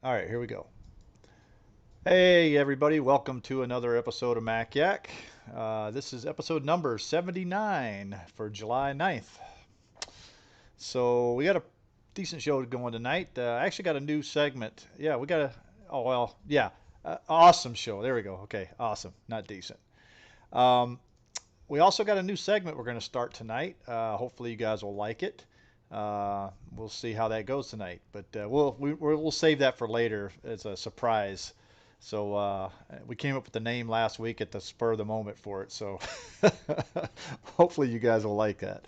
All right, here we go. Hey, everybody, welcome to another episode of Mac Yak. This is episode number 79 for July 9th. So, we got a decent show going tonight. I actually got a new segment. Yeah, we got a, oh, well, yeah, awesome show. There we go. Okay, awesome, not decent. Um, we also got a new segment we're going to start tonight. Hopefully, you guys will like it. We'll see how that goes tonight, but we'll save that for later as a surprise. So we came up with the name last week at the spur of the moment for it. So hopefully you guys will like that.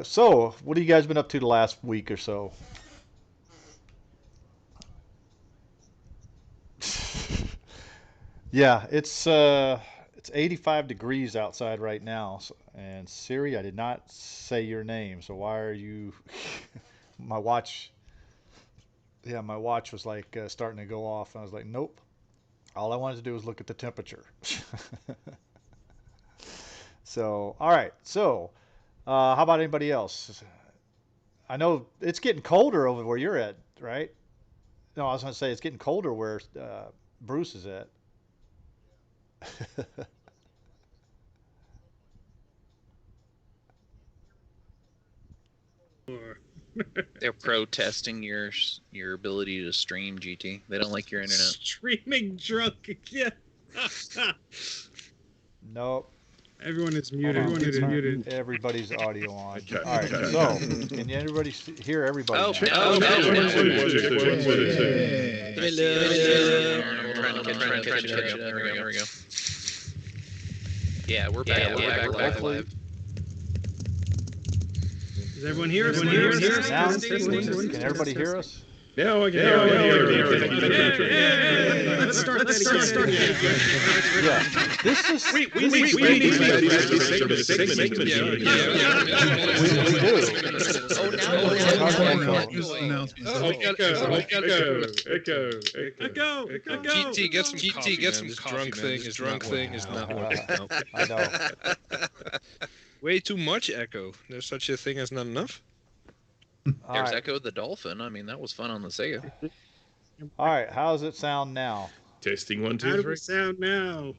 So what have you guys been up to the last week or so? Yeah, it's 85 degrees outside right now. And Siri, I did not say your name, so why are you? My watch, yeah, my watch was like starting to go off. And I was like, nope. All I wanted to do was look at the temperature. So, all right. So, how about anybody else? I know it's getting colder over where you're at, right? No, I was going to say it's getting colder where Bruce is at. Or They're protesting your ability to stream GT. They don't like your internet. streaming drunk again. Nope. Everyone is Hold muted. on. Everyone is Turn muted. everybody's audio on. Okay, All right. okay. So, can everybody hear everybody Oh, now? no. Trying to catch it up. There we go. Yeah, we're back. We're back live. Is everyone here? Can Everyone here? Can everybody hear us? Now I can hear. Let's start that again. Yeah. This is We need to segment. we do. Oh, now Echo. GT, get some coffee, get some drunk thing. His drunk thing is not working out. I know. Way too much echo. There's such a thing as not enough. All There's right. Echo the Dolphin. I mean, that was fun on the Sega. All right. How does it sound now? Testing 1, How 2, do 3. we sound now?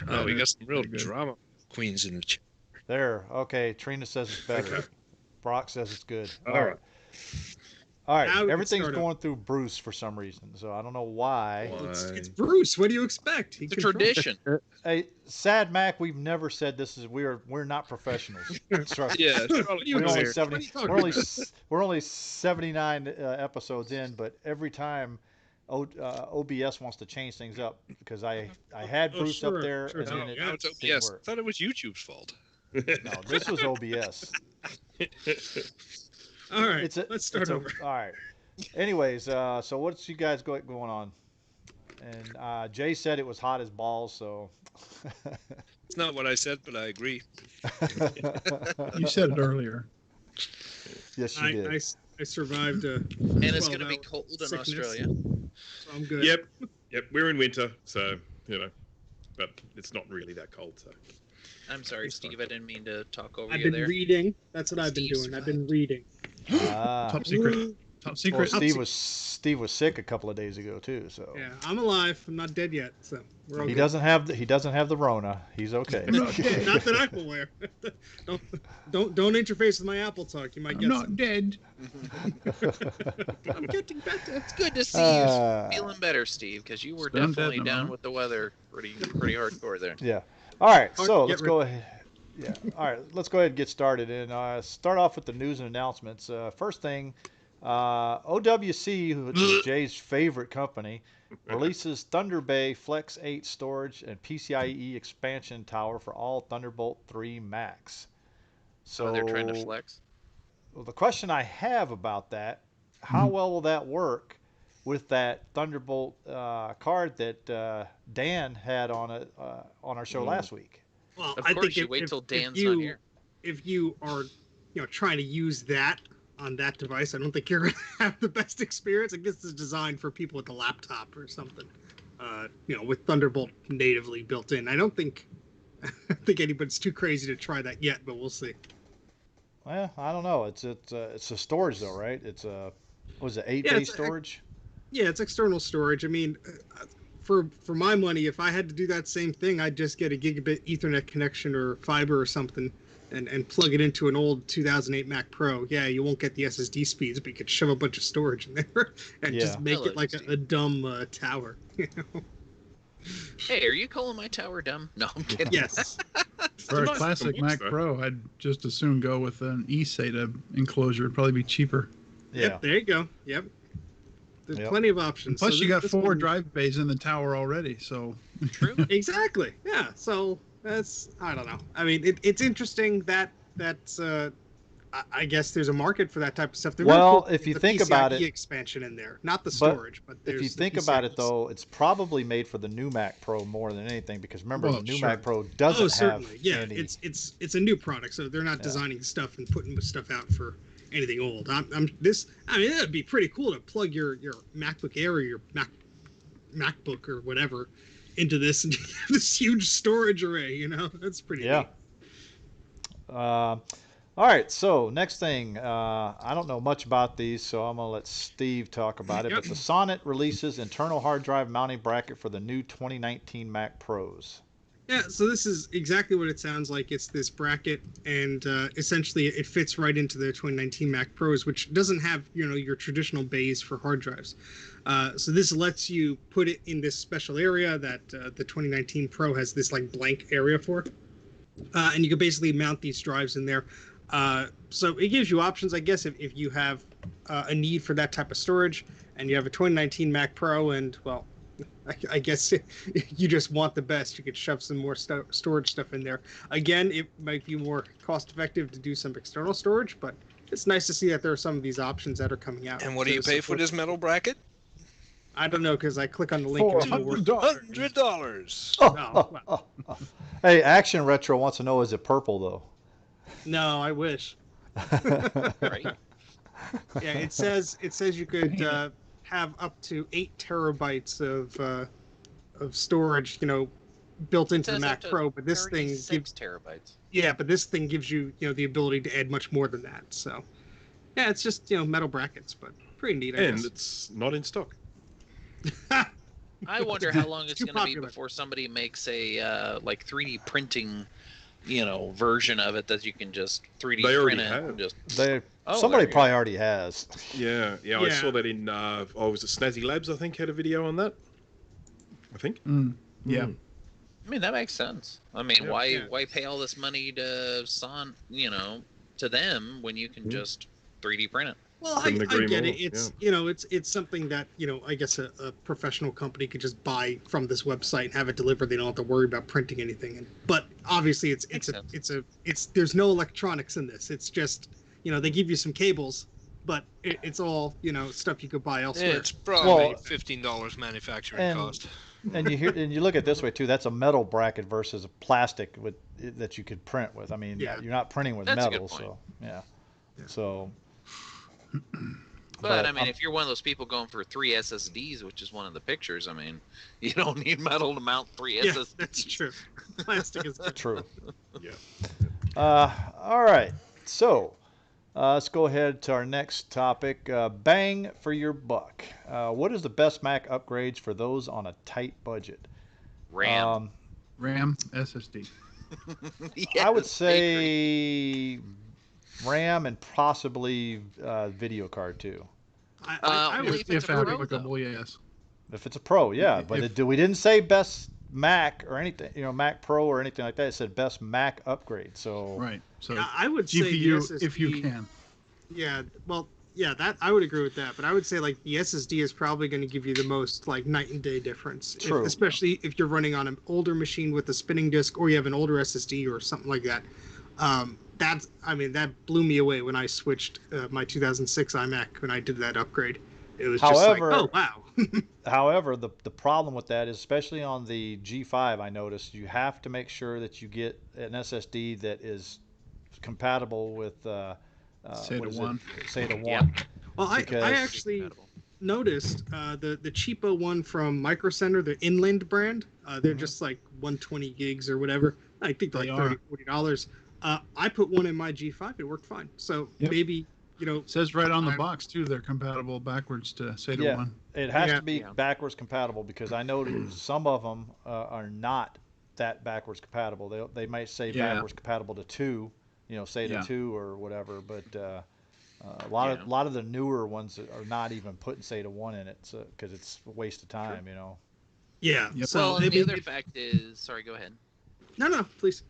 Oh, we got some real drama queens in the chat. There. Okay. Trina says it's better. Okay. Brock says it's good. All right. All right. Now we can Everything's start going through Bruce for some reason, so I don't know why. It's Bruce. What do you expect? He It's a controls- tradition. Hey, Sad Mac, we've never said this is we're not professionals. Trust me. Yeah, it's What do probably you We're only expect? 70. What are you talking We're only about? we're only 79 episodes in, but every time OBS wants to change things up because I had Oh, Bruce sure, up there sure. and Oh, then it now it's didn't OBS. I work. thought it was YouTube's fault. No, this was OBS. All right, It's a, let's start it's a- over. All right. Anyways, so what's you guys going on? And Jay said it was hot as balls, so. It's not what I said, but I agree. You said it earlier. Yes, you did. I survived a And it's going to 12-hour be cold in sickness, Australia. so I'm good. Yep. We're in winter, so but it's not really that cold. So I'm sorry, Steve. I didn't mean to talk over I've you been there. reading. That's what I've been Steve doing. I've been reading. Top secret. Top Well, secret. Steve was sick a couple of days ago too, so. Yeah, I'm alive. I'm not dead yet, so we're all He good. doesn't have the Rona. He's okay. I'm not dead. Not that I'm aware. don't interface with my Apple Talk. You might I'm get not some. dead. I'm getting better. It's good to see Uh, you feeling better, Steve, because you were Still dead, definitely no down matter. with the weather pretty hardcore there. Yeah. All right. Hard So to let's get go ahead. Yeah. All right. Let's go ahead and get started and start off with the news and announcements. First thing, OWC, which is Jay's favorite company, releases Thunder Bay Flex 8 storage and PCIe expansion tower for all Thunderbolt 3 Macs. So they're trying to flex. Well, the question I have about that, how well will that work with that Thunderbolt card that Dan had on our show last week? Well, Of I course, think you if, wait if, till if Dan's you, not here. If you are, trying to use that on that device, I don't think you're going to have the best experience. I guess it's designed for people with a laptop or something. With Thunderbolt natively built in. I don't think anybody's too crazy to try that yet, but we'll see. Well, I don't know. It's a storage though, right? It's a Was it 8 Yeah, bay it's storage? Yeah, it's external storage. I mean, for my money, if I had to do that same thing, I'd just get a gigabit Ethernet connection or fiber or something, and plug it into an old 2008 Mac Pro. Yeah, you won't get the SSD speeds, but you could shove a bunch of storage in there and Yeah. just make Hello, it like Steve. a dumb tower. Hey, are you calling my tower dumb? No, I'm kidding. Yes. For a nice classic looks, Mac though. Pro, I'd just as soon go with an eSATA enclosure. It'd probably be cheaper. Yeah. Yep. There you go. Yep. There's Yep. plenty of And options. plus, So you got this 4 one- drive bays in the tower already. So True. Exactly. Yeah. So that's, I don't know. I mean, it's interesting that's I guess there's a market for that type of stuff. The real Well, cool if thing you is the think about PCIe it- expansion in there, not the But storage, but If you there's the think about it, PCIe. though, it's probably made for the new Mac Pro more than anything because remember, Well, the new sure. Mac Pro doesn't Oh, have certainly. Yeah, any. it's a new product, so they're not Yeah. designing stuff and putting stuff out for anything old. I mean, that'd be pretty cool to plug your MacBook Air or your MacBook or whatever into this and have this huge storage array. You know, that's pretty. Yeah. Neat. All right, so next thing, I don't know much about these, so I'm going to let Steve talk about it. Yep. But the Sonnet releases internal hard drive mounting bracket for the new 2019 Mac Pros. Yeah, so this is exactly what it sounds like. It's this bracket, and essentially it fits right into the 2019 Mac Pros, which doesn't have your traditional bays for hard drives. So this lets you put it in this special area that the 2019 Pro has this like blank area for, and you can basically mount these drives in there. So it gives you options, I guess, if you have a need for that type of storage, and you have a 2019 Mac Pro, and well. I guess you just want the best. You could shove some more storage stuff in there. Again, it might be more cost effective to do some external storage, but it's nice to see that there are some of these options that are coming out. And what do you pay for this metal bracket? I don't know because I click on the link. and it doesn't work. $100. Oh, well. Hey, Action Retro wants to know, is it purple, though? No, I wish. Right. Yeah, it says you could have up to 8 terabytes of storage, built into the Says Mac up to Pro. But this thing 36 gives terabytes. but this thing gives you the ability to add much more than that. So yeah, it's just metal brackets, but pretty neat. I And guess. it's not in stock. I wonder how long it's Too going to be popular. before somebody makes a like 3D printing, version of it that you can just 3D They already print it. have. And just Somebody there you probably already has. Yeah, I Yeah. saw that in, was it Snazzy Labs, I think, had a video on that. I think. yeah. I mean, that makes sense. I mean, Yeah. why pay all this money to to them when you can just 3D print it? Well, I Couldn't agree get more, it. It's it's something that I guess a professional company could just buy from this website and have it delivered. They don't have to worry about printing anything. But obviously, it's there's no electronics in this. It's just they give you some cables, but it's all stuff you could buy elsewhere. It's probably Well, $15 manufacturing and- cost. And you look at it this way too. That's a metal bracket versus a plastic that you could print with. I mean, Yeah. you're not printing with That's a metal, good point. so yeah. Yeah. So. But I mean, if you're one of those people going for 3 SSDs, which is one of the pictures, I mean, you don't need metal to mount 3 Yeah, SSDs. that's true. Plastic is good. True. Yeah. All right. So let's go ahead to our next topic. Bang for your buck. What is the best Mac upgrades for those on a tight budget? RAM. RAM, SSD. I would Yes, say RAM and possibly video card too. I Well, would if it's If a Pro, applicable, yes. If it's a Pro, yeah. But we didn't say best Mac or anything, Mac Pro or anything like that. It said best Mac upgrade. So Right. So I would say the GPU, SSD, if you can. Yeah, well, yeah, that I would agree with that, but I would say like the SSD is probably going to give you the most like night and day difference, True. especially if you're running on an older machine with a spinning disk or you have an older SSD or something like that. That blew me away when I switched my 2006 iMac when I did that upgrade. It was However- just like, oh wow. However, the problem with that is, especially on the G5, I noticed you have to make sure that you get an SSD that is compatible with SATA what is 1. it? SATA 1. Yeah. Well, Because- I actually noticed the cheapo one from Micro Center, the Inland brand. They're just like 120 gigs or whatever. I think they're They like are. $30, $40. I put one in my G5. It worked fine. So Yep. maybe It says right on the I'm- box too. They're compatible backwards to SATA Yeah. 1. It has Yeah. to be backwards compatible because I know that some of them are not that backwards compatible. They might say Yeah. backwards compatible to 2, SATA Yeah. 2 or whatever, but a lot of the newer ones are not even putting SATA 1 in it, so because it's a waste of time, Yeah. Yep. So Well, and maybe, the other fact is, sorry, go ahead. no, please.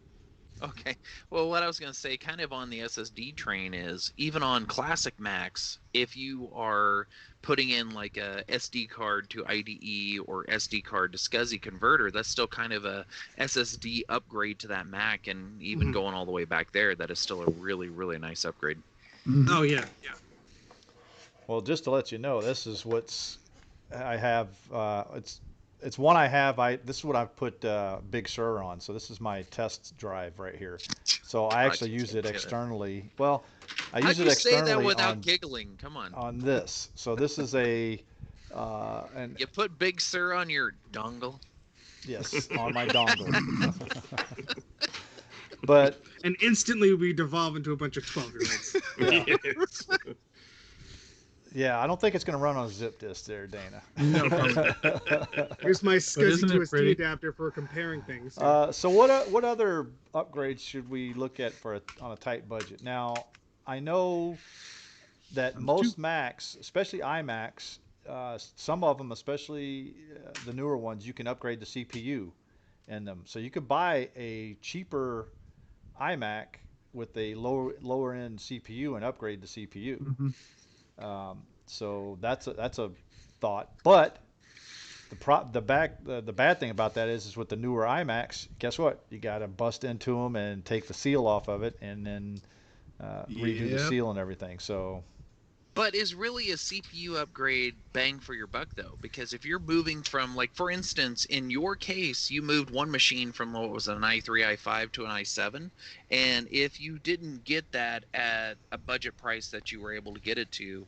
Okay. Well, what I was going to say, kind of on the SSD train, is even on classic Macs, if you are putting in like a SD card to IDE or SD card to Scuzzy converter, that's still kind of a SSD upgrade to that Mac, and even Mhm. going all the way back there, that is still a really, really nice upgrade. Mhm. Oh yeah. Well, just to let you know, this is what's I have. It's one I have. This is what I've put Big Sur on. So this is my test drive right here. So I actually use it externally. Well, I use How'd it you say that externally without giggling? Come on. on this. So this is and You put Big Sur on your dongle? yes, on my dongle. But And instantly we devolve into a bunch of 12-year-olds. yeah, Yes. yeah, I don't think it's going to run on a zip disk there, Dana. No, probably. Here's my SCSI isn't to it SD pretty? adapter for comparing things. So what other upgrades should we look at on a tight budget? Now, I know that most Macs, especially iMacs, some of them, especially the newer ones, you can upgrade the CPU in them. So you could buy a cheaper iMac with a lower end CPU and upgrade the CPU. Mhm. So that's a thought. But the bad thing about that is with the newer iMacs, guess what? You got to bust into them and take the seal off of it and then redo the Yep. seal and everything. So But is really a CPU upgrade bang for your buck, though? Because if you're moving from, like, for instance, in your case, you moved one machine from what was an i3, i5 to an i7, and if you didn't get that at a budget price that you were able to get it to,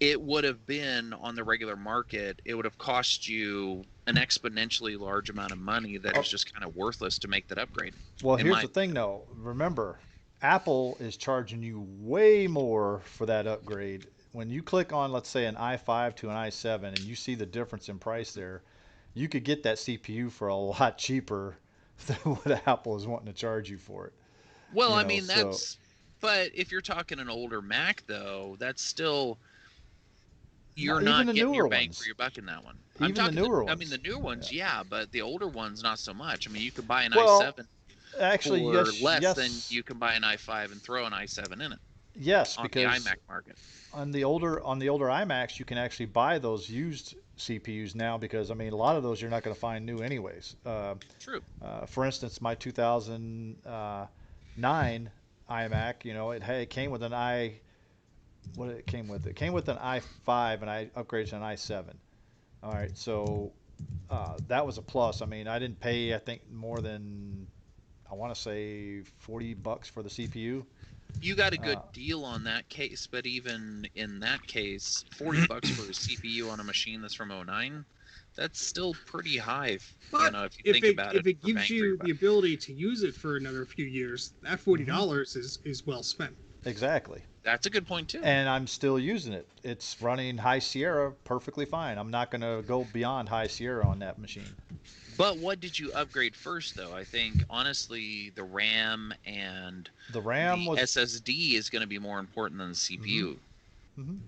it would have been on the regular market, it would have cost you an exponentially large amount of money that is just kind of worthless to make that upgrade. well, in here's my the thing though. Remember, Apple is charging you way more for that upgrade. When you click on, let's say, an i5 to an i7 and you see the difference in price there, you could get that CPU for a lot cheaper than what Apple is wanting to charge you for it. Well, You I know, mean, so that's. But if you're talking an older Mac, though, that's still. You're even not the getting your newer bang ones. for your buck in that one. Even the newer I mean, the ones. newer ones, yeah, but the older ones, not so much. I mean, you could buy an Well, i7 actually, for yes, less than yes, you can buy an i5 and throw an i7 in it yes, on the because iMac market. on the older iMacs, you can actually buy those used CPUs now because I mean a lot of those you're not going to find new anyways. True. For instance, my 2009 iMac, it came with what it came with? It came with an i5 and I upgraded to an i7. All right, so that was a plus. I mean, I didn't pay I think more than I want to say $40 for the CPU. You got a good Uh, deal on that case, but even in that case, $40 for a CPU on a machine that's from '09, that's still pretty high. But If you think about if it for bang gives for your you buck. the ability to use it for another few years, that $40 is well spent. exactly. That's a good point too. And I'm still using it. It's running High Sierra perfectly fine. I'm not going to go beyond High Sierra on that machine. But what did you upgrade first, though? I think, honestly, the RAM and The RAM the was SSD is going to be more important than the CPU. mhm.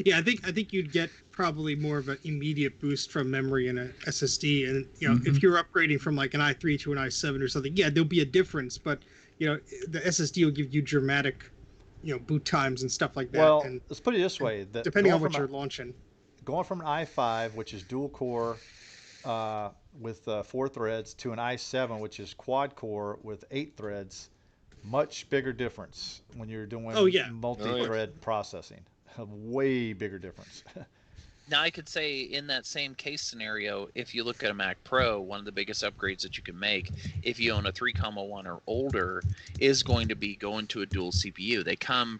Yeah, I think you'd get probably more of an immediate boost from memory and a SSD, and if you're upgrading from like an i3 to an i7 or something, yeah, there'll be a difference, but the SSD will give you dramatic, boot times and stuff like that. Well, And let's put it this way: that depending on what you're launching. going from an i5, which is dual core with 4 threads, to an i7, which is quad core with 8 threads, much bigger difference when you're doing Oh, yeah. multi-thread processing. A way bigger difference. Now, I could say in that same case scenario, if you look at a Mac Pro, one of the biggest upgrades that you can make if you own a 3.1 or older is going to be going to a dual CPU. They come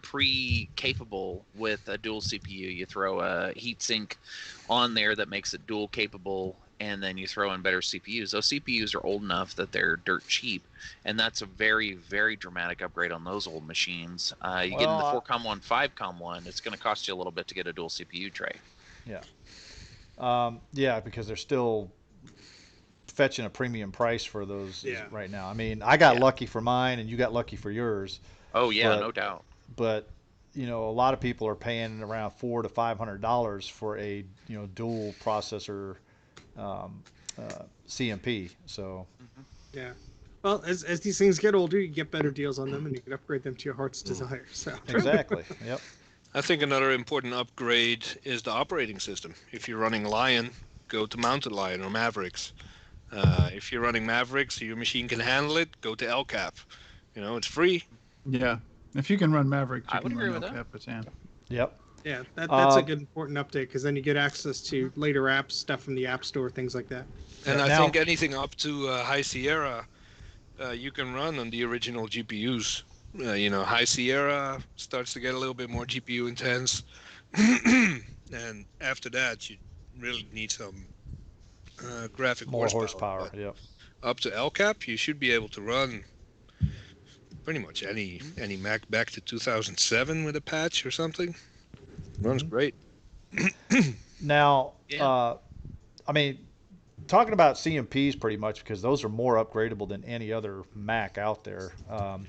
pre-capable with a dual CPU. You throw a heatsink on there that makes it dual capable, and then you throw in better CPUs. Those CPUs are old enough that they're dirt cheap, and that's a very, very dramatic upgrade on those old machines. You get in the 4COM1, 5COM1, it's going to cost you a little bit to get a dual CPU tray. Yeah. Yeah, because they're still fetching a premium price for those right now. I mean, I got lucky for mine, and you got lucky for yours. Oh yeah, no doubt. But a lot of people are paying around $400 to $500 for a dual processor CMP. So yeah. Well, as these things get older, you get better deals on them, and you can upgrade them to your heart's desire. So exactly. Yep. I think another important upgrade is the operating system. If you're running Lion, go to Mounted Lion or Mavericks. If you're running Mavericks, your machine can handle it, go to LCAP. It's free. Yeah. If you can run Maverick, you I would can agree run with LCAP, yeah. Yep. Yeah, that's a good important update, because then you get access to later apps, stuff from the App Store, things like that. And I think anything up to High Sierra, you can run on the original GPUs. High Sierra starts to get a little bit more GPU intense. And after that, you really need some graphic more horsepower. Yep. Up to LCAP, you should be able to run pretty much any Mac back to 2007 with a patch or something. Runs great. Now, I mean, talking about CMPs pretty much, because those are more upgradable than any other Mac out there.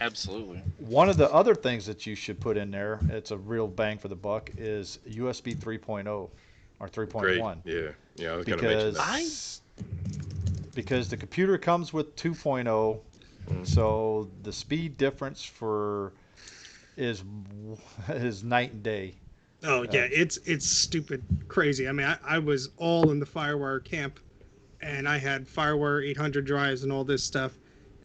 Absolutely. One of the other things that you should put in there, it's a real bang for the buck, is USB 3.0 or 3.1. Yeah, I was going to mention that. Because the computer comes with 2.0, so the speed difference is night and day. Oh yeah, it's stupid crazy. I mean, I was all in the FireWire camp, and I had FireWire 800 drives and all this stuff.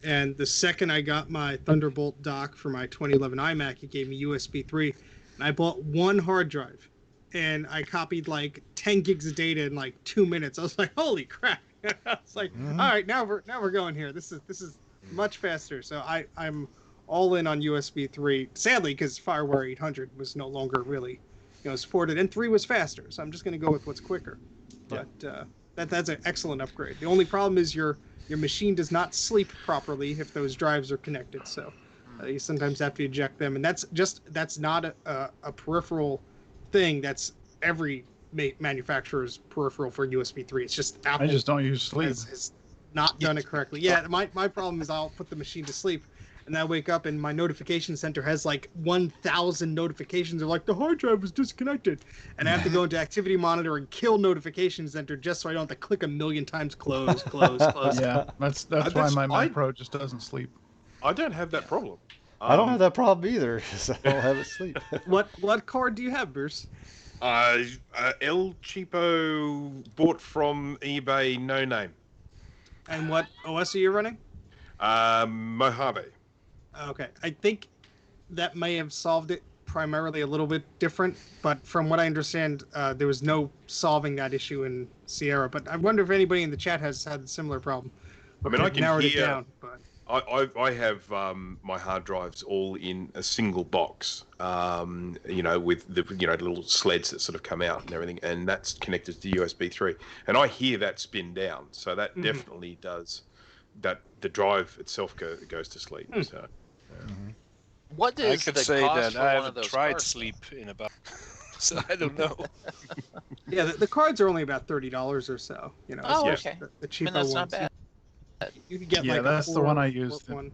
And the second I got my Thunderbolt dock for my 2011 iMac, it gave me USB 3, and I bought one hard drive, and I copied like 10 gigs of data in like 2 minutes. I was like, holy crap! It's like, all right, now we're going here. This is much faster. So I'm all in on USB 3. Sadly, because FireWire 800 was no longer really supported, and 3 was faster. So I'm just going to go with what's quicker. But that's an excellent upgrade. The only problem is your machine does not sleep properly if those drives are connected. So you sometimes have to eject them, and that's not a peripheral thing. That's every manufacturer's peripheral for USB 3. It's just Apple. I just don't use sleep. Has not done it correctly. Yeah, my problem is I'll put the machine to sleep, and then I wake up and my notification center has like 1,000 notifications. They're like, the hard drive was disconnected, and I have to go into Activity Monitor and kill Notification Center just so I don't have to click a million times close. Yeah, that's why my Mac Pro just doesn't sleep. I don't have that problem. I don't have that problem either, because I don't have it sleep. What card do you have, Bruce? El Cheapo, bought from eBay, no name. And what OS are you running? Mojave. Okay, I think that may have solved it primarily a little bit different, but from what I understand, there was no solving that issue in Sierra. But I wonder if anybody in the chat has had a similar problem. I mean, I can narrowed hear. It down, but... I have my hard drives all in a single box, with the little sleds that sort of come out and everything, and that's connected to USB 3. And I hear that spin down, so that definitely does. That the drive itself goes to sleep. So. What does I could the say cost that for I one of haven't those tried cards? sleep in about, so I don't know. Yeah, the cards are only about $30 or so. Oh, it's okay. The cheaper that's ones. not bad. You can get that's the one I used. One.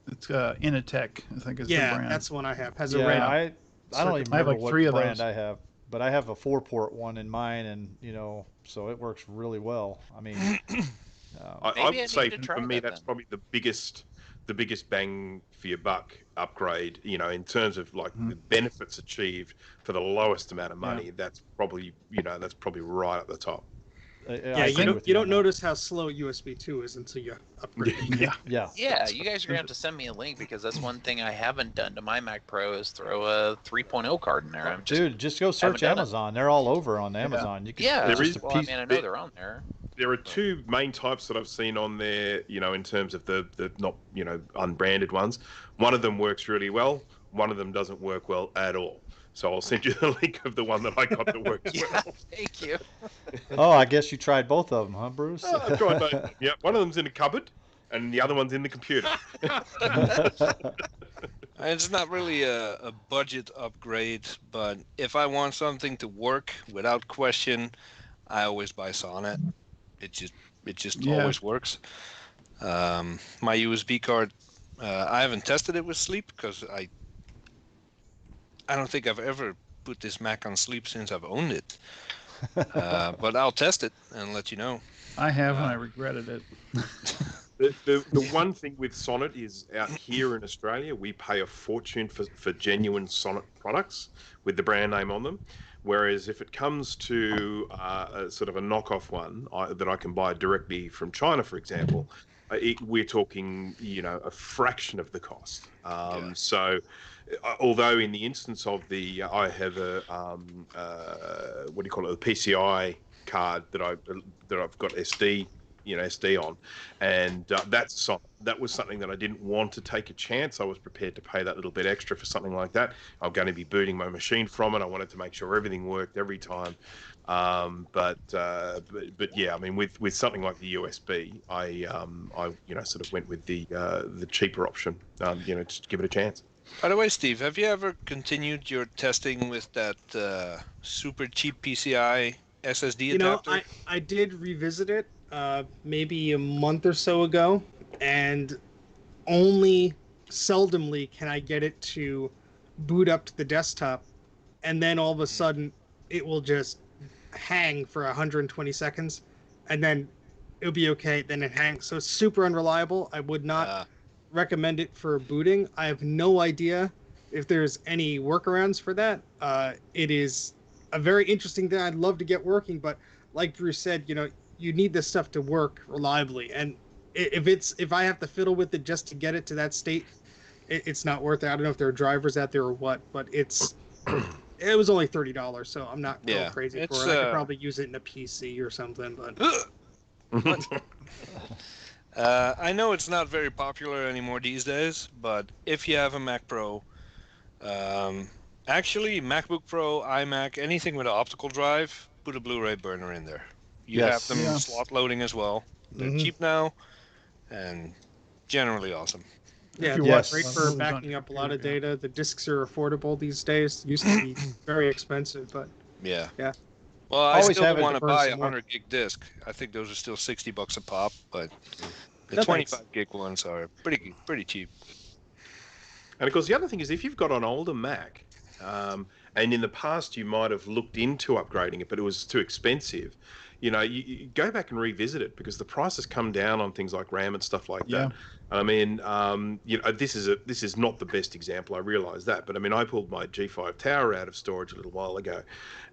It's Initech, I think is the brand. That's the one I have. Has a red. I don't even I have remember like what 3 of brand those. I have, but I have a 4-port one in mine, and so it works really well. I mean, I would say need to for try me that that's then. probably the biggest bang for your buck upgrade. In terms of like the benefits achieved for the lowest amount of money. That's probably right at the top. You don't notice how slow USB 2 is until you upgrade. Yeah. You guys are gonna have to send me a link, because that's one thing I haven't done to my Mac Pro is throw a 3.0 card in there. Just go search Amazon. They're all over on Amazon. You can, I know they're on there. There are 2 main types that I've seen on there, in terms of the not, unbranded ones. One of them works really well. One of them doesn't work well at all. So I'll send you the link of the one that I got that works Yeah, well. thank you. Oh, I guess you tried both of them, huh, Bruce? Oh, I've tried both of them. Yeah, one of them's in a cupboard, and the other one's in the computer. It's not really a budget upgrade, but if I want something to work without question, I always buy Sonnet. It just Yeah. always works. My USB card, I haven't tested it with sleep because I don't think I've ever put this Mac on sleep since I've owned it. But I'll test it and let you know. I have, and I regretted it. The one thing with Sonnet is out here in Australia, we pay a fortune for genuine Sonnet products with the brand name on them. Whereas if it comes to a sort of a knockoff one that I can buy directly from China, for example, we're talking, a fraction of the cost. So, although in the instance of I have a what do you call it, a PCI card that I've got SD on, and that was something that I didn't want to take a chance. I was prepared to pay that little bit extra for something like that. I'm going to be booting my machine from it. I wanted to make sure everything worked every time. But yeah, I mean, with something like the USB, I sort of went with the cheaper option. Just to give it a chance. By the way, Steve, have you ever continued your testing with that super cheap PCI SSD adapter? I did revisit it maybe a month or so ago, and only seldomly can I get it to boot up to the desktop, and then all of a sudden it will just hang for 120 seconds, and then it'll be okay, then it hangs. So it's super unreliable. I would not recommend it for booting. I have no idea if there's any workarounds for that. It is a very interesting thing I'd love to get working, but like Bruce said, you need this stuff to work reliably, and if I have to fiddle with it just to get it to that state, it's not worth it. I don't know if there are drivers out there or what, but it was only $30, so I'm not going crazy for it. I could probably use it in a PC or something, but I know it's not very popular anymore these days, but if you have a Mac Pro, actually MacBook Pro, iMac, anything with an optical drive, put a Blu-ray burner in there. You have them slot loading as well. They're cheap now, and generally awesome. Yeah, great for backing up a lot of data. The discs are affordable these days. Used to be very expensive, but yeah. Well, I still want to buy a 100 gig disc. I think those are still $60 a pop, but the 25 gig ones are pretty cheap. And of course, the other thing is if you've got an older Mac, and in the past you might have looked into upgrading it, but it was too expensive. You go back and revisit it because the price has come down on things like RAM and stuff like that. I mean, this is not the best example. I realise that, but I mean, I pulled my G5 Tower out of storage a little while ago,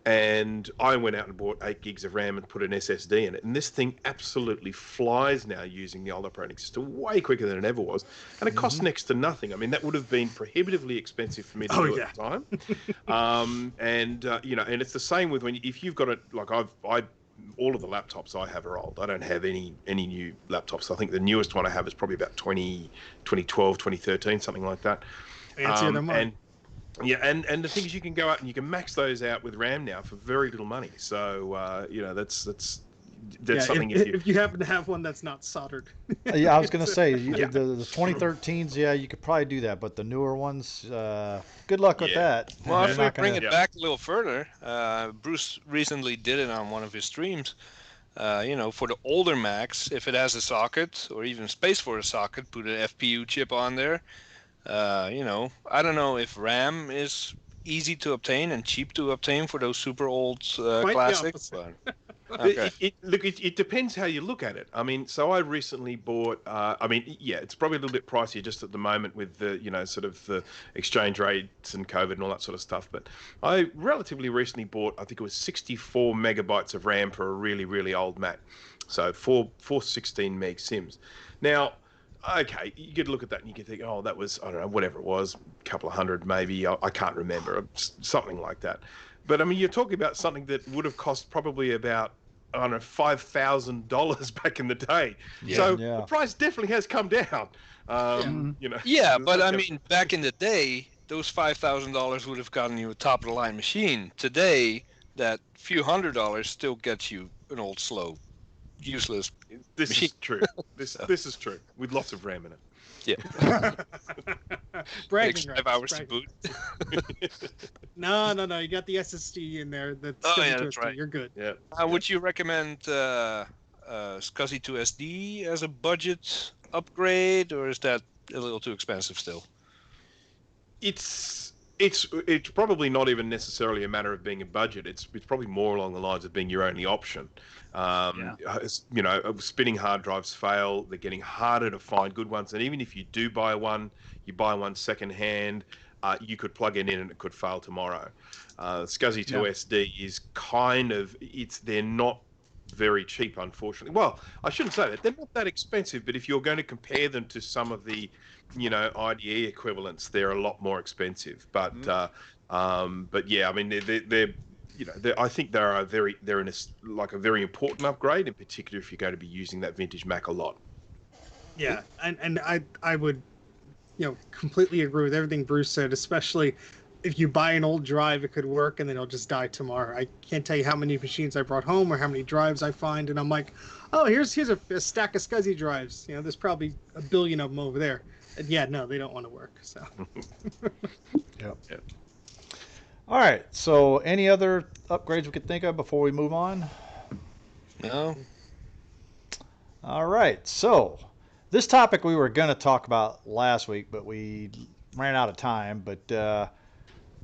and I went out and bought 8 gigs of RAM and put an SSD in it, and this thing absolutely flies now using the old operating system way quicker than it ever was, and it costs next to nothing. I mean, that would have been prohibitively expensive for me to do at the time. And it's the same with if you've got it like all of the laptops I have are old. I don't have any new laptops. I think the newest one I have is probably about 2012, 2013, something like that. Fancier than mine. And the thing is, you can go out and you can max those out with RAM now for very little money. So that's something. If you happen to have one that's not soldered. I was going to say the 2013s. Yeah, you could probably do that, but the newer ones, good luck with that. Well, if we bring it back a little further, Bruce recently did it on one of his streams. For the older Macs, if it has a socket or even space for a socket, put an FPU chip on there. I don't know if RAM is easy to obtain and cheap to obtain for those super old classics. But it depends how you look at it. I mean, so I recently bought. It's probably a little bit pricier just at the moment with the sort of the exchange rates and COVID and all that sort of stuff. But I relatively recently bought. I think it was 64 megabytes of RAM for a really really old Mac. So four 16 meg sims. Now, okay, you could look at that and you could think, oh, that was, I don't know, whatever it was, a couple of hundred maybe. I can't remember, something like that. But I mean, you're talking about something that would have cost probably about, I don't know, $5,000 back in the day. So the price definitely has come down. but I mean, back in the day, those $5,000 would have gotten you a top of the line machine. Today, that few $100 still gets you an old, slow, useless This machine. is true. This is true. With lots of RAM in it. Yeah. Bragging Takes 5 rights, hours to bragging boot. rights. No. You got the SSD in there. That's Oh, yeah, to that's SD. right. You're good. Yeah. Would you recommend Scuzzy to SD as a budget upgrade, or is that a little too expensive still? It's probably not even necessarily a matter of being a budget. It's probably more along the lines of being your only option. You know, spinning hard drives fail. They're getting harder to find good ones, and even if you do buy one, you buy one second hand. You could plug it in and it could fail tomorrow. Scuzzy to SD is they're not very cheap, unfortunately. Well, I shouldn't say that. They're not that expensive, but if you're going to compare them to some of the, IDE equivalents, they're a lot more expensive. But yeah, I mean, I think they're a very important upgrade, in particular if you're going to be using that vintage Mac a lot. Yeah, and I would, completely agree with everything Bruce said, especially if you buy an old drive, it could work and then it'll just die tomorrow. I can't tell you how many machines I brought home or how many drives I find, and I'm like, oh, here's a stack of Scuzzy drives. There's probably a billion of them over there. And yeah, no, they don't want to work. So. Yep. All right. So, any other upgrades we could think of before we move on? No. All right. So, this topic we were going to talk about last week, but we ran out of time. But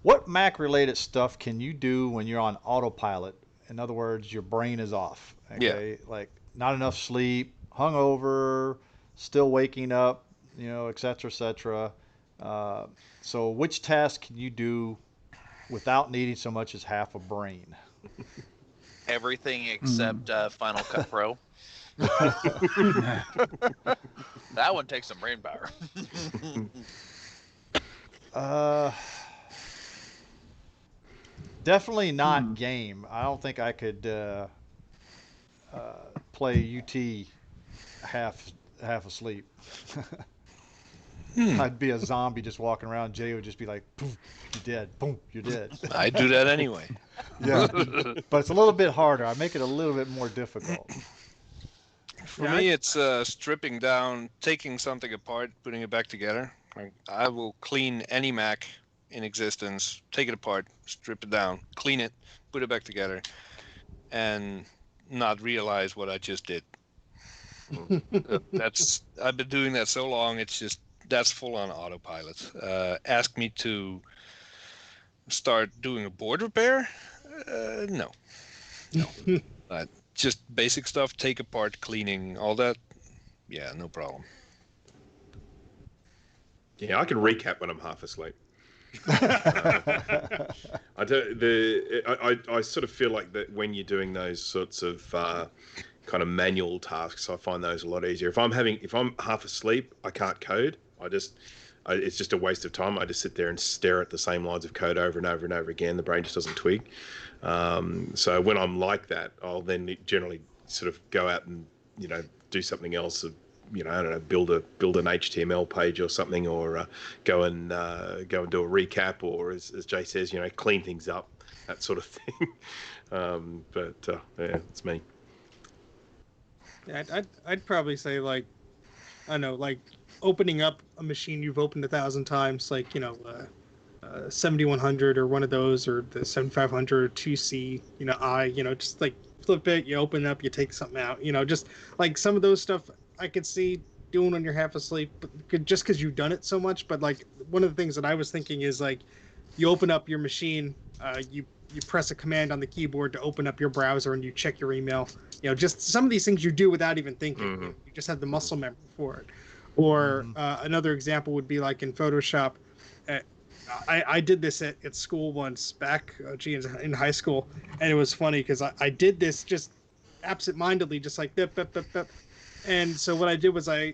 what Mac-related stuff can you do when you're on autopilot? In other words, your brain is off. Okay. Yeah. Like not enough sleep, hungover, still waking up, et cetera, et cetera. So, which task can you do without needing so much as half a brain? Everything except Final Cut Pro. That one takes some brain power. Definitely not game. I don't think I could play UT half asleep. I'd be a zombie just walking around. Jay would just be like, "Poof, you're dead. Boom, you're dead." I do that anyway. Yeah, but it's a little bit harder. I make it a little bit more difficult. For me, it's stripping down, taking something apart, putting it back together. I will clean any Mac in existence, take it apart, strip it down, clean it, put it back together, and not realize what I just did. I've been doing that so long. That's full on autopilot. Ask me to start doing a board repair? No. Just basic stuff, take apart, cleaning, all that. Yeah, no problem. Yeah, I can recap when I'm half asleep. I sort of feel like that when you're doing those sorts of kind of manual tasks, I find those a lot easier. If I'm half asleep, I can't code. It's just a waste of time. I just sit there and stare at the same lines of code over and over and over again. The brain just doesn't twig. So when I'm like that, I'll then generally sort of go out and do something else. I don't know, build an HTML page or something, or go and do a recap, or as Jay says, clean things up, that sort of thing. Yeah, it's me. Yeah, I'd probably say I don't know, opening up a machine you've opened 1,000 times, 7100 or one of those, or the 7500 or 2C, just flip it, you open it up, you take something out, just some of those stuff I could see doing when you're half asleep, but just because you've done it so much. But one of the things that I was thinking is you open up your machine, you press a command on the keyboard to open up your browser and you check your email. Just some of these things you do without even thinking. Mm-hmm. You just have the muscle memory for it. Or another example would be in Photoshop. I did this at school once back in high school, and it was funny because I did this just absent-mindedly, just like bip, bip, bip, bip. And so what I did was I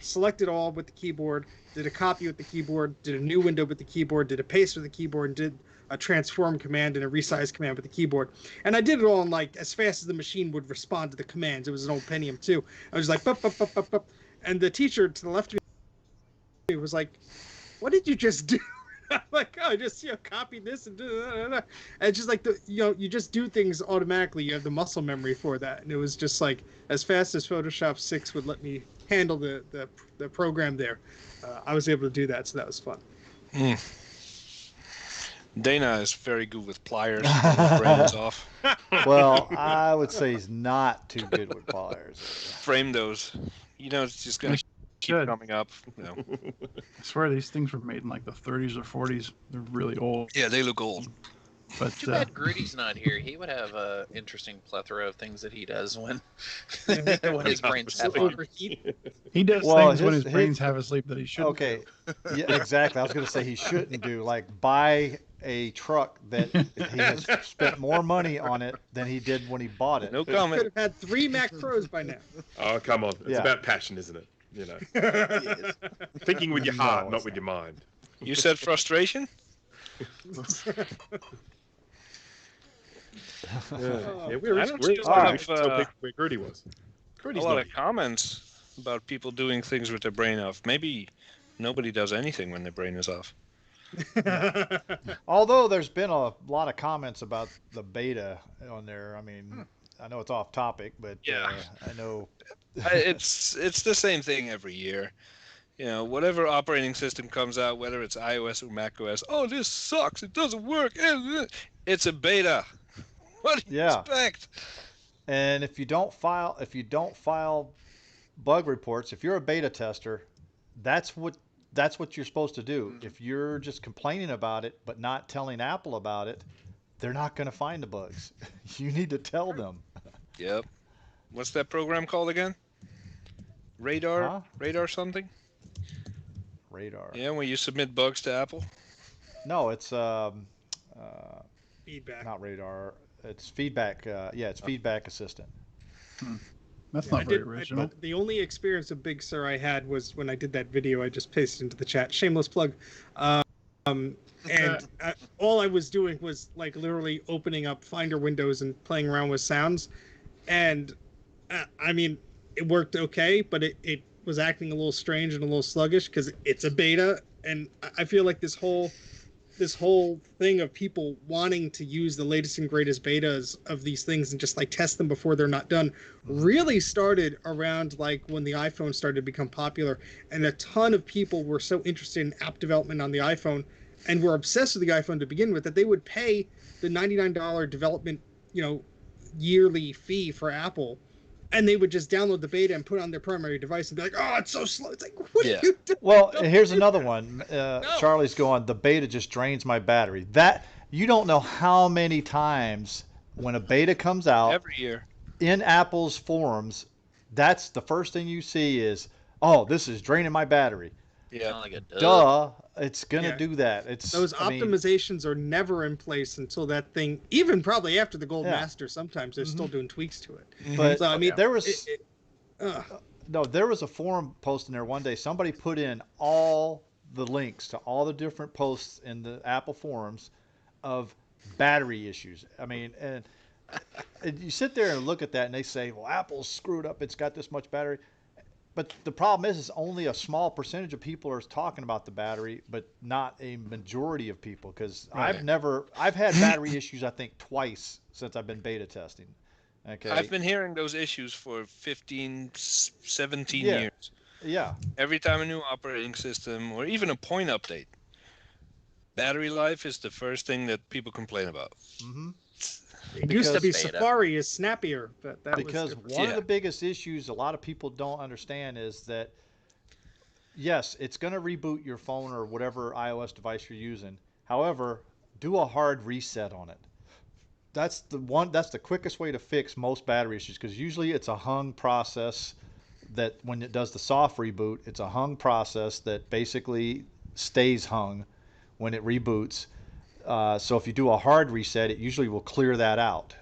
selected all with the keyboard, did a copy with the keyboard, did a new window with the keyboard, did a paste with the keyboard, and did a transform command and a resize command with the keyboard. And I did it all in as fast as the machine would respond to the commands. It was an old Pentium 2. I was like, bup, bup, bup, bup, bup. And the teacher to the left of me was like, what did you just do? Like, oh, just copy this and do that. And it's just like you just do things automatically. You have the muscle memory for that, and it was just like as fast as Photoshop 6 would let me handle the program there. I was able to do that, so that was fun. Hmm. Dana is very good with pliers when his brain is off. Well, I would say he's not too good with pliers. Frame those. It's just gonna keep Good. coming up. I swear these things were made in like the 30s or 40s. They're really old. Yeah, they look old. But Too bad Grudy's not here. He would have a interesting plethora of things that he does when his brain's have on. Overheat. he does Well, things when his- his brains have asleep that he shouldn't. Okay, yeah, exactly. I was going to say he shouldn't do like buy a truck that he has spent more money on it than he did when he bought it. No Could comment. have had 3 Mac Pros by now. Oh, come on. It's Yeah. about passion, isn't it? Thinking with your No, heart, it's not with your mind. You said frustration? Yeah, we're I don't we're see a lot we of, should tell people where Grudy was. A Grudy's lot not of comments about people doing things with their brain off. Maybe nobody does anything when their brain is off. Although there's been a lot of comments about the beta on there. I mean, I know it's off topic, but Yeah. I know. It's the same thing every year. Whatever operating system comes out, whether it's iOS or macOS, oh, this sucks. It doesn't work. It's a beta. What do you Yeah. expect? And if you don't file bug reports, if you're a beta tester, that's what you're supposed to do. If you're just complaining about it but not telling Apple about it, they're not going to find the bugs. You need to tell them. Yep. What's that program called again? Radar? Huh? Radar something? Radar. Yeah, when you submit bugs to Apple? No, it's Feedback. not Radar. It's feedback. Yeah, it's feedback assistant. That's I not very did, original. the only experience of Big Sur I had was when I did that video I just pasted into the chat. Shameless plug. And all I was doing was like literally opening up Finder windows and playing around with sounds. And I mean, it worked okay, but it was acting a little strange and a little sluggish because it's a beta. And I feel like this whole thing of people wanting to use the latest and greatest betas of these things and just like test them before they're not done really started around like when the iPhone started to become popular, and a ton of people were so interested in app development on the iPhone and were obsessed with the iPhone to begin with that they would pay the $99 development yearly fee for Apple, and they would just download the beta and put it on their primary device and be like, oh, it's so slow. It's like, what Yeah. are you doing? Well, and here's another one. Charlie's going, the beta just drains my battery. That you don't know how many times when a beta comes out Every year. in Apple's forums, that's the first thing you see is, oh, this is draining my battery. Yeah. Sound like a dud. Duh, it's gonna Yeah. do that. It's Those I mean, optimizations are never in place until that thing, even probably after the Gold Yeah. Master, sometimes they're still doing tweaks to it. but So, I mean, there was ugh. no, there was a forum post in there one day. Somebody put in all the links to all the different posts in the Apple forums of battery issues. I mean, and you sit there and look at that, and they say, "Well, Apple's screwed up. It's got this much battery." But the problem is only a small percentage of people are talking about the battery, but not a majority of people. Because Right. I've had battery issues, I think, twice since I've been beta testing. Okay. I've been hearing those issues for 15, 17 Yeah. years. Yeah. Every time a new operating system or even a point update, battery life is the first thing that people complain about. Mm-hmm. It used to be Because- Safari is snappier, but that Because was one Yeah. of the biggest issues a lot of people don't understand is that, yes, it's going to reboot your phone or whatever iOS device you're using. However, do a hard reset on it. That's the quickest way to fix most battery issues, because usually it's a hung process that when it does the soft reboot, it's a hung process that basically stays hung when it reboots. So if you do a hard reset, it usually will clear that out.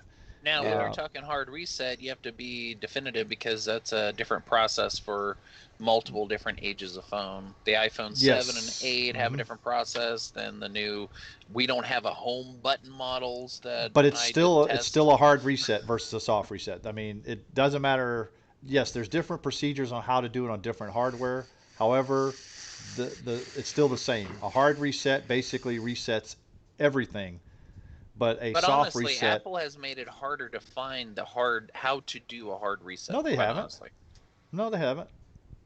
Now, when Yeah. you're talking hard reset, you have to be definitive because that's a different process for multiple different ages of phone. The iPhone 7 and Yes. 8 have a Mhm. different process than the new. We don't have a home button models that. But it's I still did it's test. still a hard reset versus a soft reset. I mean, it doesn't matter. Yes, there's different procedures on how to do it on different hardware. However, it's still the same. A hard reset basically resets everything, but a But soft honestly, reset. Apple has made it harder to find how to do a hard reset. No, they quite haven't. honestly. No, they haven't.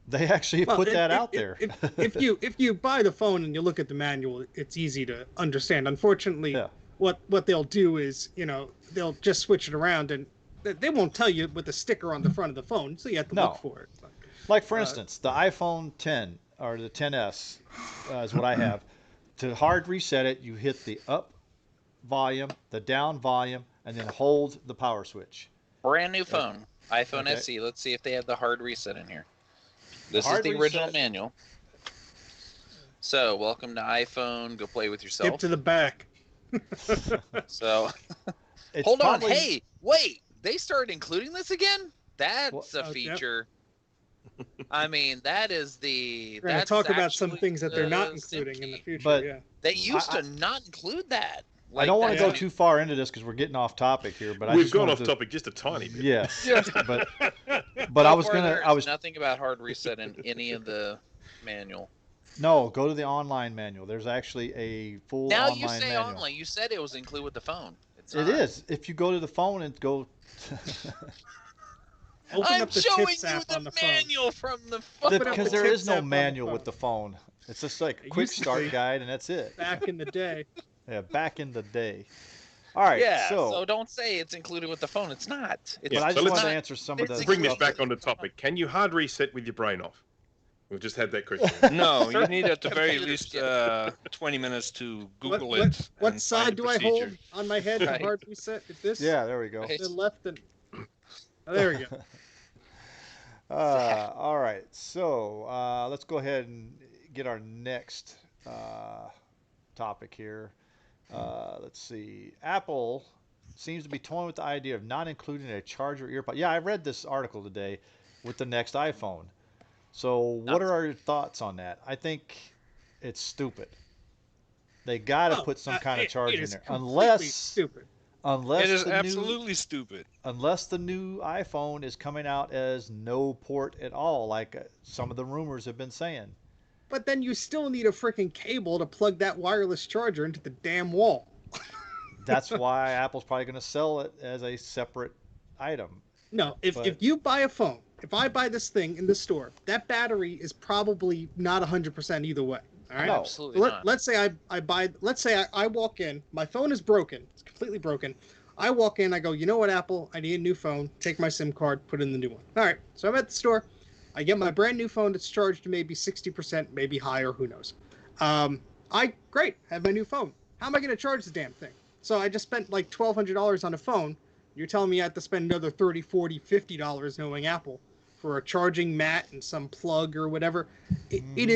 They actually Well, put that out there. if you buy the phone and you look at the manual, it's easy to understand. Unfortunately, Yeah. what they'll do is, they'll just switch it around, and they won't tell you with a sticker on the front of the phone, so you have to No. look for it. Like for instance, the iPhone 10 or the 10s is what I have. To hard reset it, you hit the up volume, the down volume, and then hold the power switch. Brand new phone, iPhone Okay. SE. Let's see if they have the hard reset in here. This is hard the original reset- manual. So, welcome to iPhone. Go play with Skip yourself. to the back. So, It's hold on. probably- Hey, wait. They started including this again? That's What? a Oh, yep. feature. I mean, that is the. We're going to That's talk about some actually things that they're not the including in the Simkey. future. But- yeah. They used I- to not include that. I don't want to that's go the- too far into this because we're getting off topic here, but I We've just gone wanted off to, topic just a tiny bit. Yes, but So I was far, gonna. there's I was nothing about hard reset in any of the manual. no. Go to the online manual. There's actually a full Now online you say manual. online. You said it was included with the phone. It's It not. is. If you go to the phone and go. Open I'm up the showing tips you app the on the phone. manual from the phone. Open up Because the there is tips no app on the manual phone. with the phone. It's just like a It quick used to start be. guide, and that's it. Back in the day. Yeah, back in the day. All right. Yeah, so, so don't say it's included with the phone. It's not. It's but I so just let's- wanted to not. answer some of let's the Bring this stuff back that- onto topic. Can you hard reset with your brain off? We've just had that question. No, you need at the very Computers, least 20 minutes to Google what, it. What and side find do the I hold procedure. on my head to Right. hard reset? If this? Yeah, there we go. Right. The left and. Oh, there we go. All right. So let's go ahead and get our next topic here. Let's see. Apple seems to be toying with the idea of not including a charger earpod. Yeah, I read this article today with the next iPhone. So what are our thoughts on that? I think it's stupid. They got to Oh, put some kind of it charger in is there, completely stupid. unless It is the absolutely stupid. unless the new iPhone is coming out as no port at all, like some of the rumors have been saying. But then you still need a freaking cable to plug that wireless charger into the damn wall. That's why Apple's probably going to sell it as a separate item. No, if But- you buy a phone, if I buy this thing in the store, that battery is probably not 100% either way. All right. No. Absolutely So not. let's say I buy. Let's say I walk in. My phone is broken. It's completely broken. I walk in. I go. You know what, Apple? I need a new phone. Take my SIM card. Put in the new one. All right. So I'm at the store. I get my brand new phone that's charged to maybe 60%, maybe higher. Who knows? Great. Have my new phone. How am I going to charge the damn thing? So I just spent like $1,200 on a phone. You're telling me I have to spend another $30, $40, $50 knowing Apple for a charging mat and some plug or whatever. It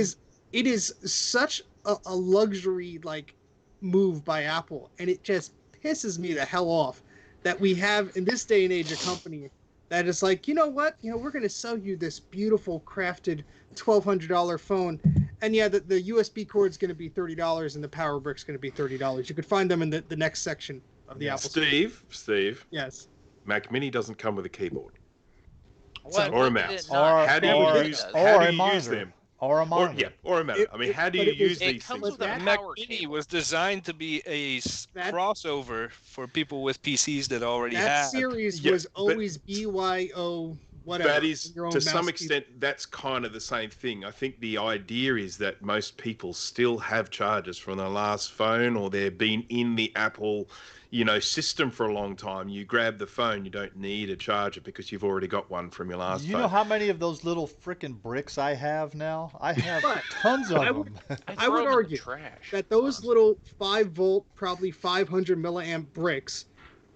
is such a luxury like move by Apple, and it just pisses me the hell off that we have in this day and age a company that is like, you know what, we're going to sell you this beautiful crafted $1,200 phone, and yeah, the USB cord is going to be $30 and the power brick's going to be $30. You could find them in the next section of the Apple Store. Steve, Yes. Mac Mini doesn't come with a keyboard. What- or a what mouse. did it not? Or- How do you or- use? or How a do you use monitor. them? Or a Or monitor. or a mouse. I mean, how do but you it was- use It these comes things? with a that- Mac power Mini cable. was designed to be a That- crossover for people with PCs that already That had. series Yeah, was but- always BYO whatever. That is, your own to some mouse extent, that's kind of the same thing. I think the idea is that most people still have chargers from their last phone, or they've been in the Apple, system for a long time. You grab the phone, you don't need a charger because you've already got one from your last You phone. know how many of those little freaking bricks I have now? I have But tons of I would- them. I would throw 'em in the argue trash, that those honestly. little 5-volt, probably 500 milliamp bricks,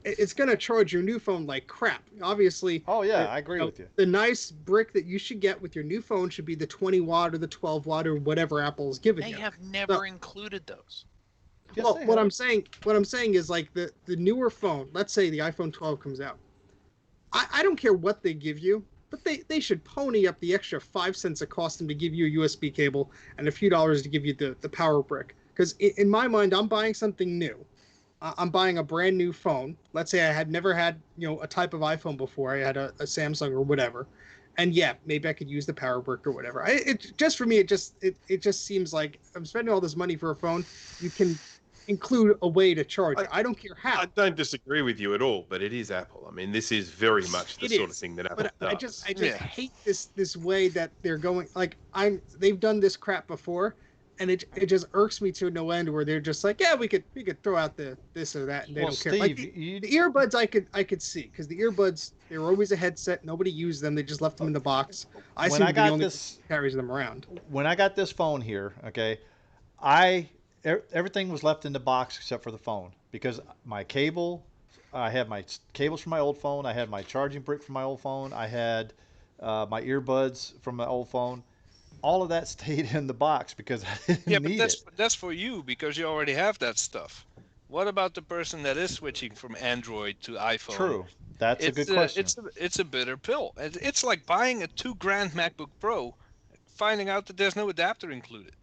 it's going to charge your new phone like crap. Obviously, Oh yeah, I agree you know, with you. the nice brick that you should get with your new phone should be the 20 watt or the 12 watt or whatever Apple's giving They you. have never included those. Yes, Well, they what have. I'm saying is like the newer phone. Let's say the iPhone 12 comes out. I don't care what they give you, but they should pony up the extra 5 cents it costs them to give you a USB cable and a few dollars to give you the power brick. Because in my mind, I'm buying something new. I'm buying a brand new phone. Let's say I had never had a type of iPhone before. I had a Samsung or whatever, And yeah, maybe I could use the power brick or whatever. It just for me, it just seems like I'm spending all this money for a phone. You can include a way to charge it. I don't care how. I don't disagree with you at all, but it is Apple. I mean, this is very much the It sort of is, thing that Apple but does. I just Yeah. hate this way that they're going. Like they've done this crap before, and it just irks me to no end. Where they're just like, yeah, we could throw out the this or that, and they Well, don't care. Like Steve, the earbuds, I could see because the earbuds they were always a headset. Nobody used them. They just left them in the box. I when seem I to be the got only this, one who carries them around. when I got this phone here, okay, everything was left in the box except for the phone because my cable, I had my cables from my old phone, I had my charging brick from my old phone, I had my earbuds from my old phone. All of that stayed in the box because I Yeah, didn't but need it. that's for you because you already have that stuff. What about the person that is switching from Android to iPhone? True, that's a good question. It's a bitter pill. It's like buying a 2 grand MacBook Pro, finding out that there's no adapter included.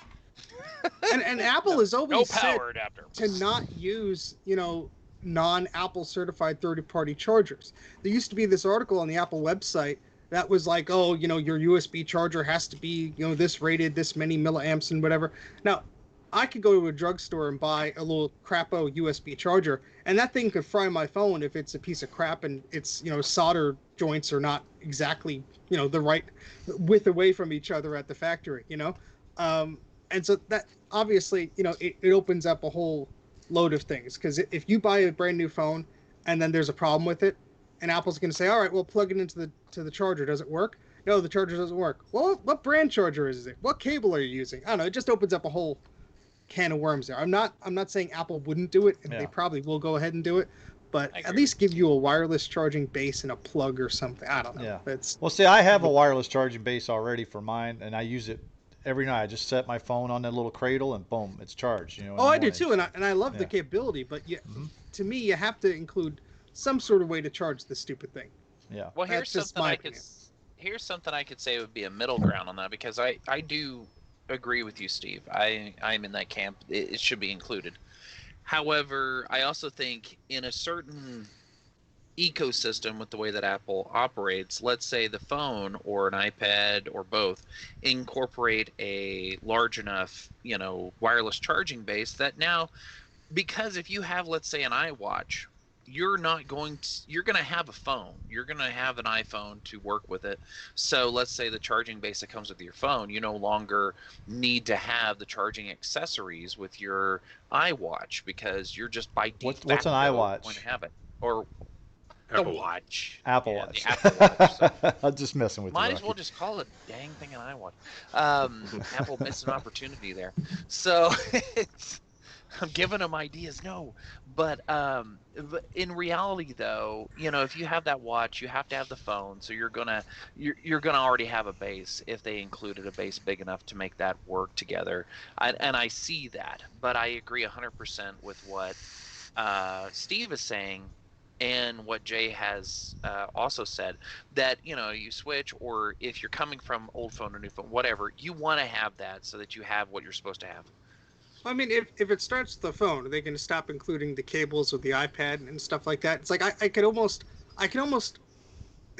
And Apple has No always said power adapter. to not use non-Apple certified third-party chargers. There used to be this article on the Apple website that was like, oh, your USB charger has to be this rated, this many milliamps and whatever. Now, I could go to a drugstore and buy a little crapo USB charger, and that thing could fry my phone if it's a piece of crap and its solder joints are not exactly the right width away from each other at the factory. And so that obviously it opens up a whole load of things because if you buy a brand new phone and then there's a problem with it, and Apple's going to say, all right, well, plug it into the charger. Does it work? No, the charger doesn't work. Well, what brand charger is it? What cable are you using? I don't know. It just opens up a whole can of worms there. I'm not saying Apple wouldn't do it, and they probably will go ahead and do it, but at least give you a wireless charging base and a plug or something. I don't know. Yeah. That's Well, see, I have a wireless charging base already for mine, and I use it every night. I just set my phone on that little cradle, and boom, it's charged. In the I do morning. too, and I love the Yeah. capability, but Mhm. to me, you have to include some sort of way to charge this stupid thing. Yeah. Well, That's just my opinion. here's something I could say would be a middle ground on that because I do agree with you, Steve. I'm in that camp. It should be included. However, I also think in a certain ecosystem with the way that Apple operates, let's say the phone or an iPad or both incorporate a large enough, wireless charging base that now, because if you have, let's say, an iWatch, you're going to have a phone. You're going to have an iPhone to work with it. So let's say the charging base that comes with your phone, you no longer need to have the charging accessories with your iWatch because you're just by default What's an iWatch? going to have it. Or Apple. the watch. Apple Yeah, Watch. the Apple Watch. So I'm just messing with you. might as well Rocky. just call it dang thing an iWatch. Apple missed an opportunity there. So I'm giving them ideas. No, but in reality, though, if you have that watch, you have to have the phone. So you're gonna already have a base if they included a base big enough to make that work together. And I see that, but I agree 100% with what Steve is saying. And what Jay has also said, that you switch, or if you're coming from old phone or new phone, whatever, you want to have that so that you have what you're supposed to have. I mean, if it starts with the phone, they can stop including the cables with the iPad and stuff like that. It's like I can almost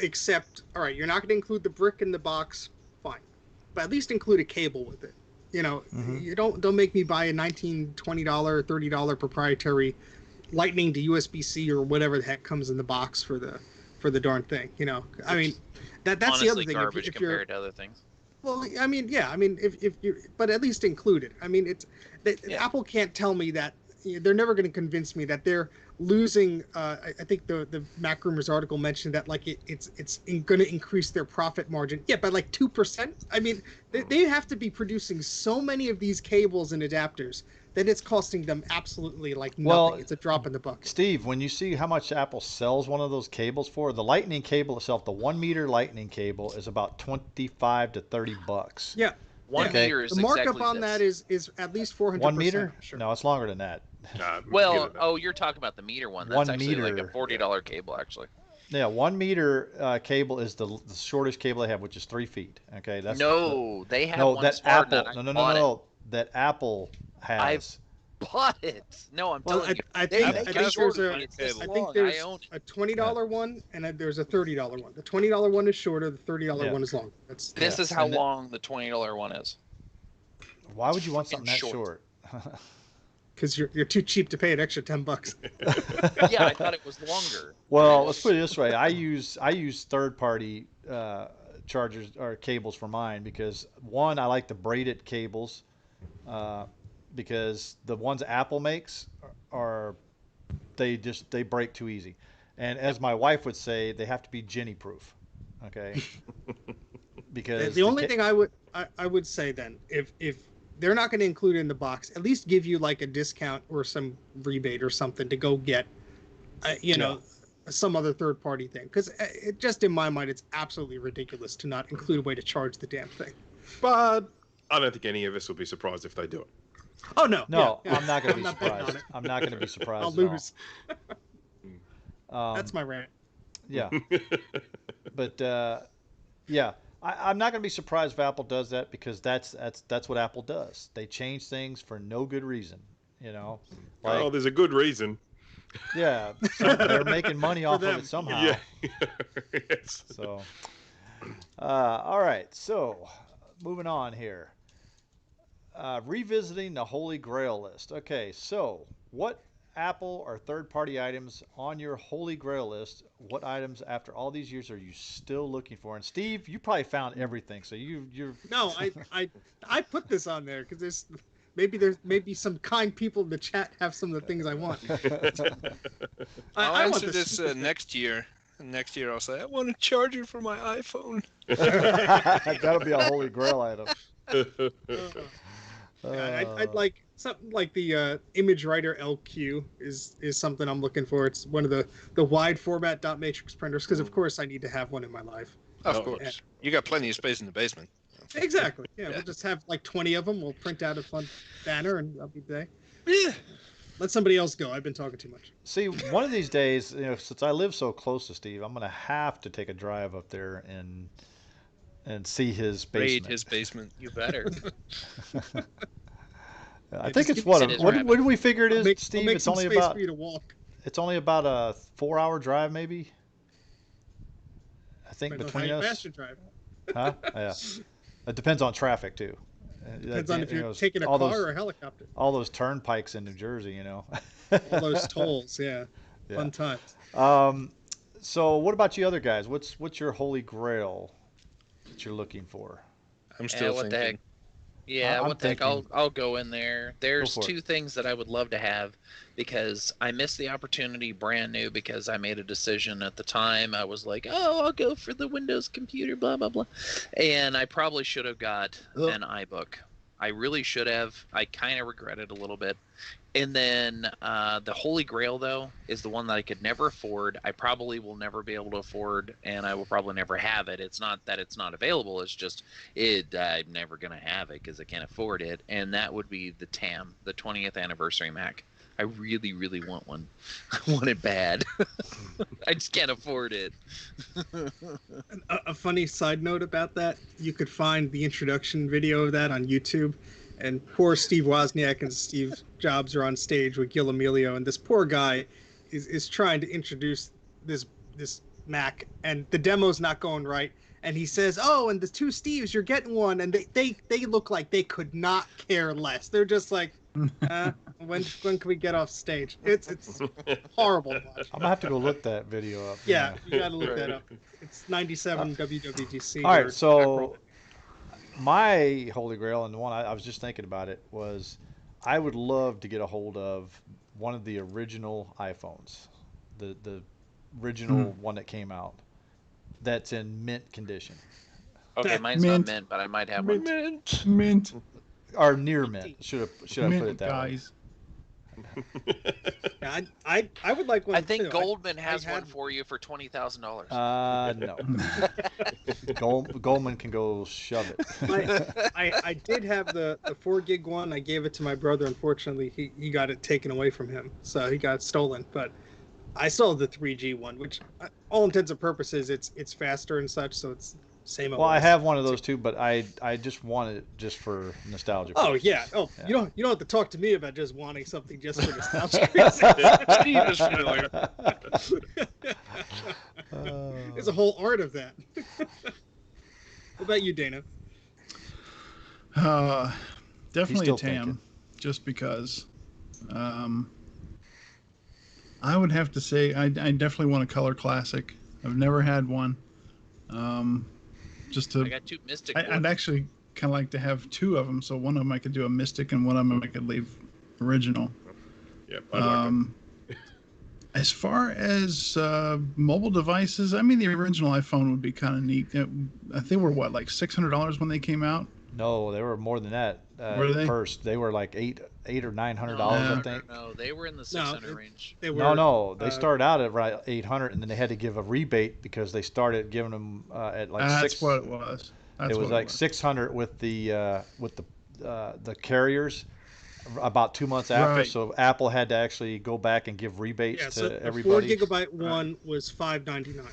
accept. All right, you're not going to include the brick in the box, fine, but at least include a cable with it. Mhm. You don't make me buy a $19, $20, $30 proprietary Lightning to USB-C or whatever the heck comes in the box for the darn thing. I mean, that's Honestly, the other thing. garbage If you're compared to other things. well, I mean, yeah, I mean, if you, but at least include it. I mean, Yeah. Apple can't tell me that they're never going to convince me that they're losing. I think the Mac Rumors article mentioned that like it's going to increase their profit margin. Yeah, by like 2%. I mean, they have to be producing so many of these cables and adapters that it's costing them absolutely like nothing. Well, It's a drop in the bucket. Steve, when you see how much Apple sells one of those cables for, the lightning cable itself, the 1 meter lightning cable is about 25 to 30 bucks. Yeah, One Okay. meter is the markup exactly on this. that is at least 400%. 1 meter? Sure. No, it's longer than that. Well, you're talking about the meter one. That's 1 actually like a meter. $40 cable, actually. Yeah, 1 meter cable is the shortest cable they have, which is 3 feet. Okay, No, they have no, one that smaller than Apple. that. No, I no, no, bought it. no. That Apple has. bought it. No, I'm Well, telling you. I They think make I it think there's shorter, a but it's this I long. think there's I own it. a $20 one and there's a $30 one. The $20 one is shorter. The $30 Yeah. one is long. That's This Yeah, is how and long the $20 one is. Why would you want Freaking something that short. short? because you're too cheap to pay an extra $10. Yeah, I thought it was longer. Well, let's put it this way. I use third party chargers or cables for mine because one, I like the braided cables because the ones Apple makes are they break too easy, and as my wife would say, they have to be Jenny proof. Okay, because The only thing I would say then, if they're not going to include it in the box, at least give you like a discount or some rebate or something to go get, some other third party thing. Because it just in my mind, it's absolutely ridiculous to not include a way to charge the damn thing. But I don't think any of us will be surprised if they do it. Oh no, no, yeah. I'm not going to be not betting on surprised. it. I'm not going to be surprised. I'll at all. lose. Um, That's my rant. Yeah, but yeah, I'm not going to be surprised if Apple does that because that's what Apple does. They change things for no good reason. You know, like Oh, there's a good reason. yeah, they're making money off of them. it somehow. Yeah. Yes. So, all right. So, moving on here. Revisiting the Holy Grail list. Okay, so what Apple or third-party items on your Holy Grail list? What items after all these years are you still looking for? And Steve, you probably found everything. So you're No, I put this on there because there's maybe some kind people in the chat have some of the things I want. I'll I want answer this next year. Next year I'll say I want a charger for my iPhone. that'll be a Holy Grail item. Yeah, I'd like something like the image writer LQ is something I'm looking for. It's one of the wide format dot matrix printers because of course I need to have one in my life. Of Oh, course. yeah. You got plenty of space in the basement. Exactly. Yeah, we'll just have like 20 of them. We'll print out a fun banner and I'll be there. Yeah. Let somebody else go. I've been talking too much. See, one of these days, since I live so close to Steve, I'm gonna have to take a drive up there and see his Raid basement. his basement. You better. I Yeah, think just it's give me what? some What rabbit. did we figure it I'll is, make Steve? It's some only space about for you to walk. it's only about a 4-hour drive, maybe. I think Depends on between how us. fast you drive. Huh? Yeah. It depends on traffic too. Depends on if you're know, taking a all car those, or a helicopter. all those turnpikes in New Jersey, All those tolls, yeah. Yeah. Fun times. So what about you other guys? What's your holy grail that you're looking for? I'm still what the thinking. heck? Yeah, I'm what the heck? thinking- I'll go in there. There's for it. two things that I would love to have because I missed the opportunity brand new because I made a decision at the time. I was like, oh, I'll go for the Windows computer, blah, blah, blah. And I probably should have got an iBook. I really should have. I kind of regret it a little bit. And then the Holy Grail, though, is the one that I could never afford. I probably will never be able to afford, and I will probably never have it. It's not that it's not available. It's just I'm never going to have it because I can't afford it. And that would be the TAM, the 20th anniversary Mac. I really, really want one. I want it bad. I just can't afford it. A funny side note about that, you could find the introduction video of that on YouTube. And poor Steve Wozniak and Steve Jobs are on stage with Gil Amelio, and this poor guy is trying to introduce this Mac, and the demo's not going right. And he says, "Oh, and the two Steves, you're getting one," and they look like they could not care less. They're just like, when can we get off stage? It's horrible to watch. I'm gonna have to go look that video up. Yeah, you got to look that up. It's 97 WWDC. All right, so my holy grail, and the one I was just thinking about it, was I would love to get a hold of one of the original iPhones, the original one that came out, that's in mint condition Okay, mine's Mint. not mint, but I might have one. Mint or near mint. Should I put mint it that guys. Yeah, I would like one. I think too. Goldman has had one for you for $20,000. No. Goldman can go shove it. I did have the 4 gig one. I gave it to my brother. Unfortunately, he got it taken away from him, so he got stolen. But I still have the 3G one, which all intents and purposes it's faster and such. So it's Same Well, I OS. have one of those too, but I just want it just for nostalgia. Oh purposes. yeah. Oh, Yeah. you don't have to talk to me about just wanting something just for nostalgia. Steve is familiar. There's a whole art of that. What about you, Dana? Definitely still a TAM, thinking. just because. I would have to say I definitely want a color classic. I've never had one. Just to I got 2 Mystic. I'd actually kind of like to have 2 of them. So one of them I could do a Mystic, and one of them I could leave original. Yep, I like it. As far as mobile devices, I mean, the original iPhone would be kind of neat. I think were what, like $600 when they came out. No, they were more than that. Were they? First, they were like $800 or $900, No, I think. No, they were in the 600 range. They were. No, they started out at right 800, and then they had to give a rebate because they started giving them at like That's six. what it was. That's It was what like 600 with the carriers about 2 months after. Right. So Apple had to actually go back and give rebates Yeah, to so the everybody. 4 GB one was $599.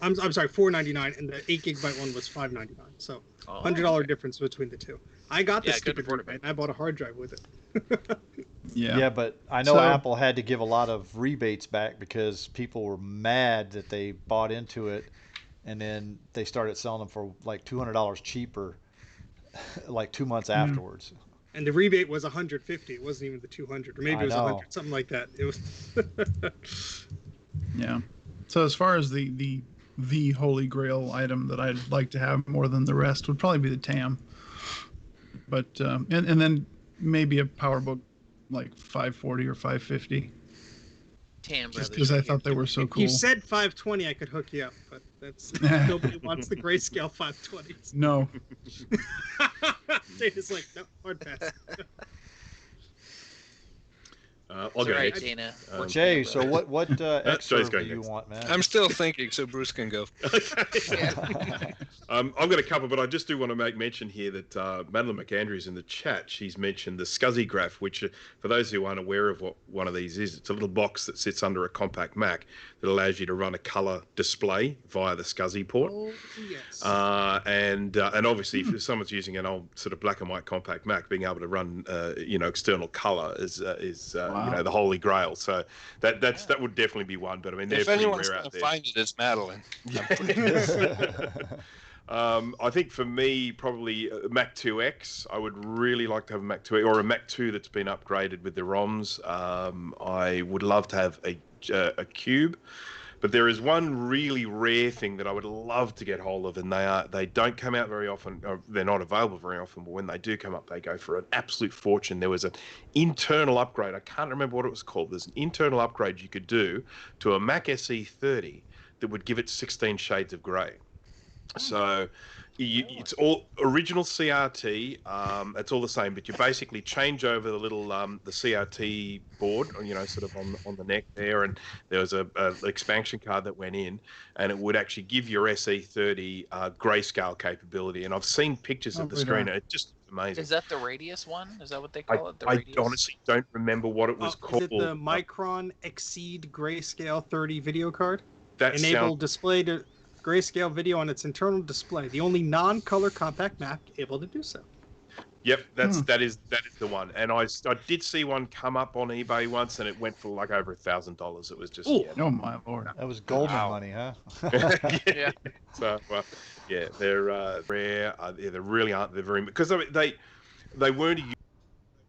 I'm sorry, $499, and the 8 GB one was $599. So $100 difference between the two. I got the stupid rebate, and I bought a hard drive with it. Yeah, but I know So- Apple had to give a lot of rebates back because people were mad that they bought into it, and then they started selling them for like $200 cheaper, like 2 months afterwards. And the rebate was $150. It wasn't even the $200, or maybe it was I know. $100, something like that. It was. Yeah. So as far as the holy grail item that I'd like to have more than the rest would probably be the TAM. But and then maybe a PowerBook like 540 or 550. TAM Just brothers because I right thought here. they were so If cool. you said 520, I could hook you up, but that's nobody wants the grayscale 520s. No. Dana's like, no, hard pass. I'll It's go all right, next. Dana. Um, We're Jay, TAM so brothers. what Jay's extra do going you next. want, man? I'm still thinking, so Bruce can go. I've got a couple, but I just do want to make mention here that Madeline McAndrews in the chat, she's mentioned the Scuzzy Graph, which, for those who aren't aware of what one of these is, it's a little box that sits under a compact Mac that allows you to run a color display via the Scuzzy port. Oh, yes. And obviously, if someone's using an old sort of black and white compact Mac, being able to run external color is Wow. the holy grail. So that would definitely be one. But I mean, they're If pretty anyone's rare going out to there. find it, it's Madeline. I think for me, probably Mac 2X. I would really like to have a Mac 2X or a Mac 2 that's been upgraded with the ROMs. I would love to have a Cube. But there is one really rare thing that I would love to get hold of, and they don't come out very often. Or they're not available very often, but when they do come up, they go for an absolute fortune. There was an internal upgrade. I can't remember what it was called. There's an internal upgrade you could do to a Mac SE30 that would give it 16 shades of grey. So it's all original CRT. It's all the same, but you basically change over the little the CRT board, sort of on the neck there, and there was a expansion card that went in, and it would actually give your SE30 grayscale capability. And I've seen pictures of the screen, and it's just amazing. Is that the Radius one? Is that what they call it? The I Radius? honestly don't remember what it was called. Is it the Micron Exceed Grayscale 30 video card? That Enable sounds display to grayscale video on its internal display. The only non-color compact Mac able to do so. Yep, that is the one. And I did see one come up on eBay once, and it went for like over $1,000. It was just Ooh. Oh my lord. That was golden Wow. money, huh? Yeah. So they're rare. They really aren't. They're very because they weren't a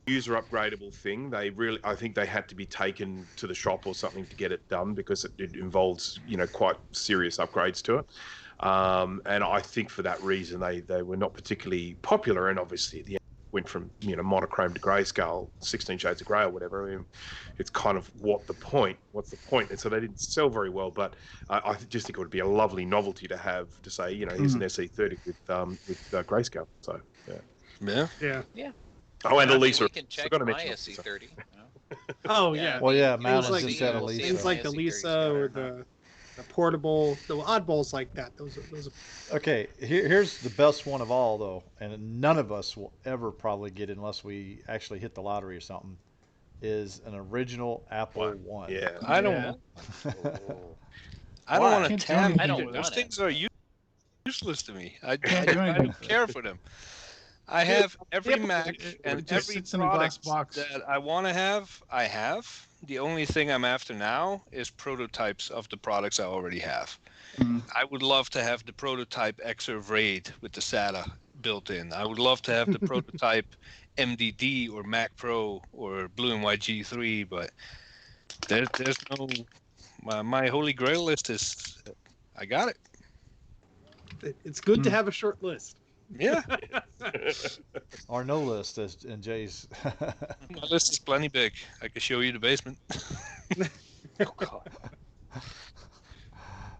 user upgradable thing. I think they had to be taken to the shop or something to get it done because it involves quite serious upgrades to it. And I think for that reason they were not particularly popular. And obviously at the end went from monochrome to grayscale, 16 shades of grey or whatever. I mean, it's kind of what's the point? And so they didn't sell very well. But I just think it would be a lovely novelty to have to say here's an SE30 with grayscale. So Yeah. Yeah. Oh, and I mean, Elisa. we can check forgot to my mention SC30. Oh Yeah. yeah. Well, yeah, Things Mountain like- just said things Elisa. Things like the SC30 Lisa or the portable, the oddballs like that. Those are Okay, here's the best one of all, though, and none of us will ever probably get it unless we actually hit the lottery or something, is an original Apple One. Yeah. I don't Yeah. want. I don't Why? want to Can't do tab. anything I don't either. want Those it. things are useless to me. I Can't do I anything. don't care for them. I have every Mac it and just every sits in a glass product box. that I want to have, I have. The only thing I'm after now is prototypes of the products I already have. Mm. I would love to have the prototype Xserve Raid with the SATA built in. I would love to have the prototype MDD or Mac Pro or Blue and White G3, but there's no. My holy grail list is. I got it. It's good to Hmm. have a short list. Yeah, Or no list, as in Jay's. my list is plenty big. I can show you the basement. Oh, God.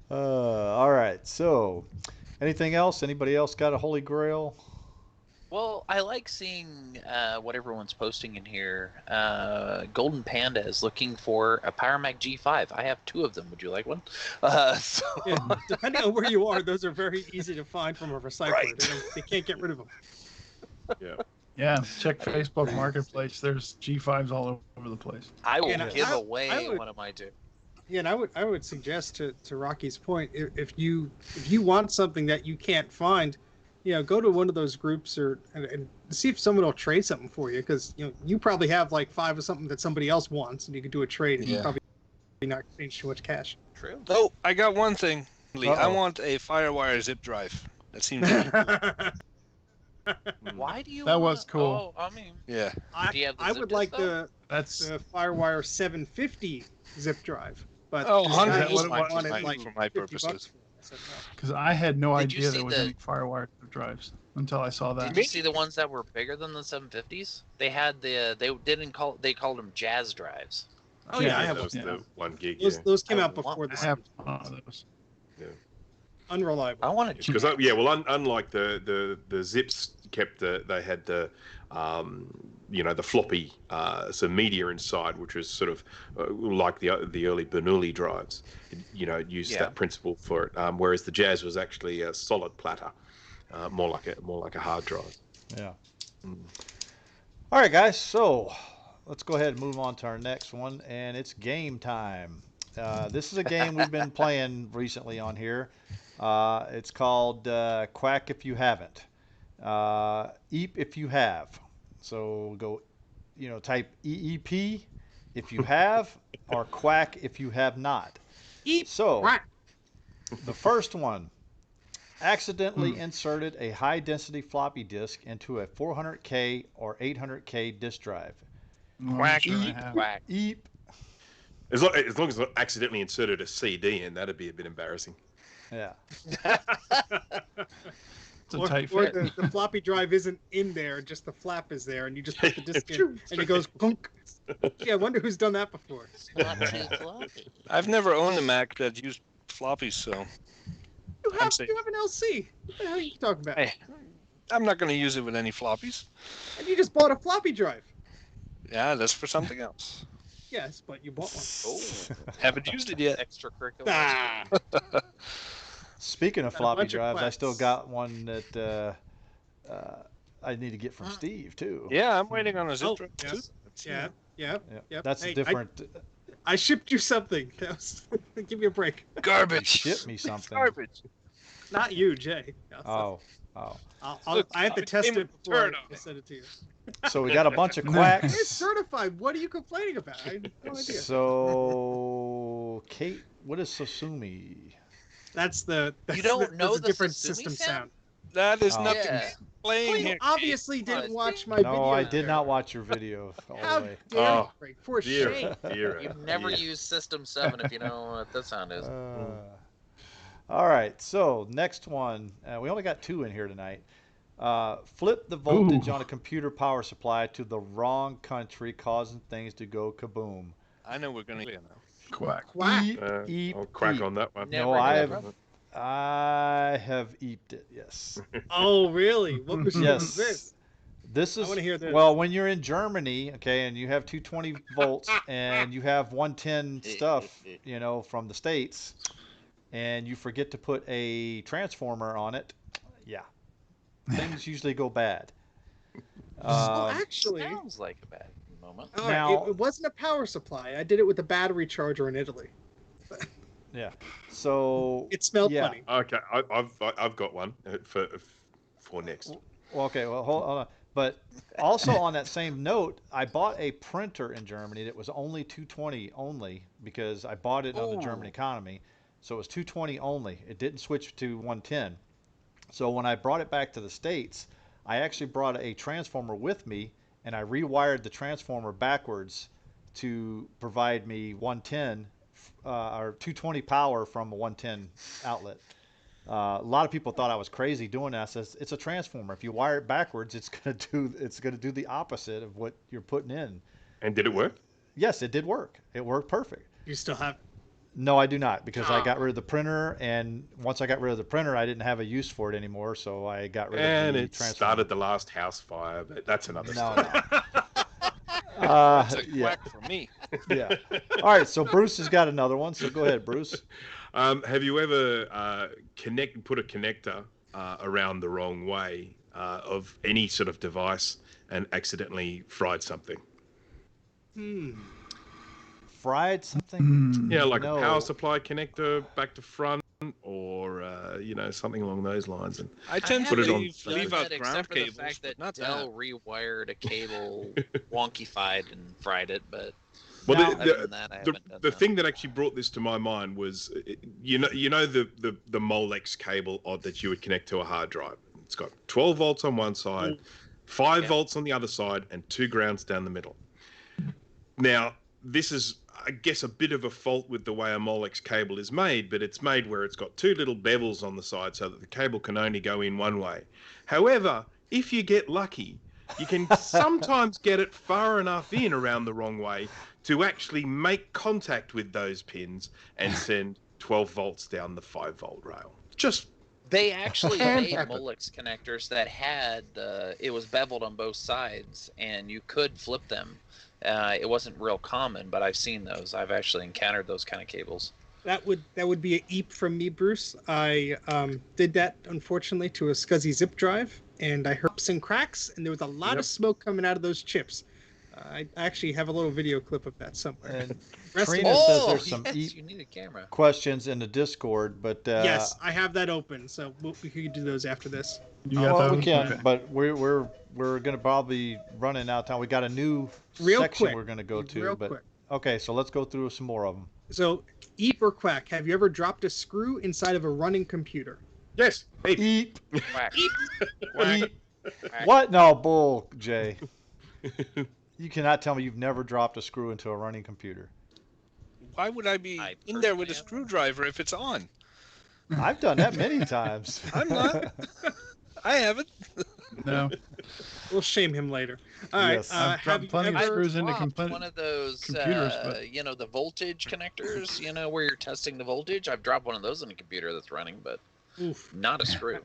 All right. So, anything else? Anybody else got a holy grail? Well, I like seeing what everyone's posting in here. Golden Panda is looking for a Power Mac G5. I have 2 of them. Would you like one? So, Yeah, depending on where you are, those are very easy to find from a recycler. Right. They can't get rid of them. Yeah. Yeah, check Facebook Marketplace. There's G5s all over the place. I will And give I away would- one of my 2. Yeah, and I would suggest to Rocky's point, if you want something that you can't find, go to one of those groups and see if someone will trade something for you, because you probably have like 5 or something that somebody else wants, and you could do a trade and you Yeah. probably not exchange too much cash. True. Oh, I got one thing. I Uh-oh. want a FireWire zip drive. That seems. Why do you? That wanna- was cool. Oh, I mean, Yeah. Do you have the I zip would disk, like though? That's the FireWire 750 zip drive, but Oh, this 100 guy is was fine wanted for like my 50 purposes. bucks for it. I said, no. because I had no Did you idea see there was the- any FireWire drives until I saw that. did you see the ones that were bigger than the 750s? They had they called them jazz drives. Oh yeah, I Yeah, have that was yeah. the 1 gig. those came I out want before the I have one of those. unreliable. I want to. Because unlike the zips they had the the floppy some media inside, which was sort of like the early Bernoulli drives. It used Yeah. that principle for it. Whereas the Jazz was actually a solid platter, more like a hard drive. Yeah. Mm. All right, guys. So, let's go ahead and move on to our next one, and it's game time. This is a game we've been playing recently on here. It's called Quack If You Haven't. Eep if you have. So go, type EEP if you have, or Quack if you have not. Eep, So, quack. the first one, accidentally inserted a high density floppy disk into a 400K or 800K disk drive. Well, I'm Quack. sure I Eep. have. Quack. Eep. As long as I accidentally inserted a CD in, that'd be a bit embarrassing. Yeah. It's a Or tight fit. the floppy drive isn't in there, just the flap is there, and you just put the disc in, and it goes gunk. Gee, I wonder who's done that before. Not too floppy. I've never owned a Mac that used floppies, so You I'm have safe. an LC. What the hell are you talking about? Hey. I'm not going to use it with any floppies. And you just bought a floppy drive. Yeah, that's for something else. Yes, but you bought one. Oh, Haven't used it yet. extracurricular. Ah, Speaking of Got a floppy bunch of drives, I quacks. still got one that I need to get from Steve too. Yeah, I'm waiting on a zip Oh, drive yes. too. Let's see. yeah, yeah. Yeah. Yep. That's Hey, different. I shipped you something. Give me a break. Garbage. Ship me something. Garbage. Not you, Jay. Oh. I have to test it before Turn I on it. send it to you. So we got a bunch of It's quacks. certified. What are you complaining about? I have no idea. So, Kate, what is Sasumi? That's You don't that's know a the different Sasumi system sound? sound. That is Oh. nothing Yeah. playing Well, you here. obviously didn't Oh, watch see? my No, video. I did not watch your video all How the way. dare Oh, you, Greg? For Dear, shame. dear, You've never dear. used System 7 if you know what that sound is. All right, so next one. We only got 2 in here tonight. Flip the voltage Ooh. on a computer power supply to the wrong country, causing things to go kaboom. I know we're going to now. Quack. Quack. Eep, eep, I'll crack eep. on that one. Never No, heard I that have, problem. I have eeped it. Yes. Oh, really? What machine Yes. is this? This I is wanna hear this. well, when you're in Germany, okay, and you have 220 volts and you have 110 stuff, from the States, and you forget to put a transformer on it, yeah, things usually go bad. Oh, Um, actually, Sounds like a bad moment. all right, Now- it wasn't a power supply. I did it with a battery charger in Italy. Yeah. So It smelled yeah. funny. Okay, I've got one for next. Well, okay. Well, hold on. But also on that same note, I bought a printer in Germany that was only 220 only because I bought it on the German Oh. economy. So it was 220 only. It didn't switch to 110. So when I brought it back to the States, I actually brought a transformer with me and I rewired the transformer backwards to provide me 110 or 220 power from a 110 outlet. A lot of people thought I was crazy doing that. I says it's a transformer. If you wire it backwards, it's gonna do the opposite of what you're putting in. And did it work? Yes, it did work. It worked perfect. You still have. No, I do not because I got Ah. rid of the printer, and once I got rid of the printer, I didn't have a use for it anymore, so I got rid of And the it transformer. started the last house fire, but that's another No, story. no. That's a Yeah, quack for me. yeah. All right, so Bruce has got another one, so go ahead, Bruce. Have you ever put a connector around the wrong way of any sort of device and accidentally fried something? Hmm. Fried something? Yeah, like a power No. supply connector back to front, or something along those lines. And I tend to Put it on- leave out that, ground except for the cables, fact but that not Dell that. rewired a cable wonky-fied and fried it, but well, Now- other than that, I haven't done the that. thing that actually brought this to my mind was, the Molex cable odd that you would connect to a hard drive. It's got 12 volts on one side, 5 Yeah. volts on the other side, and 2 grounds down the middle. Now, this is, I guess, a bit of a fault with the way a Molex cable is made, but it's made where it's got 2 little bevels on the side so that the cable can only go in one way. However, if you get lucky, you can sometimes get it far enough in around the wrong way to actually make contact with those pins and send 12 volts down the 5-volt rail. Just They actually Can made happen. Molex connectors that had it was beveled on both sides, and you could flip them. It wasn't real common, but I've seen those. I've actually encountered those kind of cables. That would be a eep from me, Bruce. I did that unfortunately to a Scuzzy zip drive, and I heard some cracks, and there was a lot Yep. of smoke coming out of those chips. I actually have a little video clip of that somewhere. And Rest in Trina peace. says there's some yes, eep you need a camera. questions in the Discord, but Yes, I have that open, so we could do those after this. You got well, we those? can, Okay. but we're gonna probably running out of time. We got a new Real section quick. we're gonna go to, Real but quick. okay, so let's go through some more of them. So, eep or quack? Have you ever dropped a screw inside of a running computer? yes. Hey, Eep, Quack. eep. Quack. What? No, bull, Jay. You cannot tell me you've never dropped a screw into a running computer. Why would I be I in there with a personally screwdriver if it's on? I've done that many times. I'm not. I haven't. No. We'll shame him later. All right. Yes. I've Have you dropped plenty of ever? screws into dropped complete one of those, computers, but- the voltage connectors, where you're testing the voltage. I've dropped one of those in a computer that's running, but Oof. not a screw.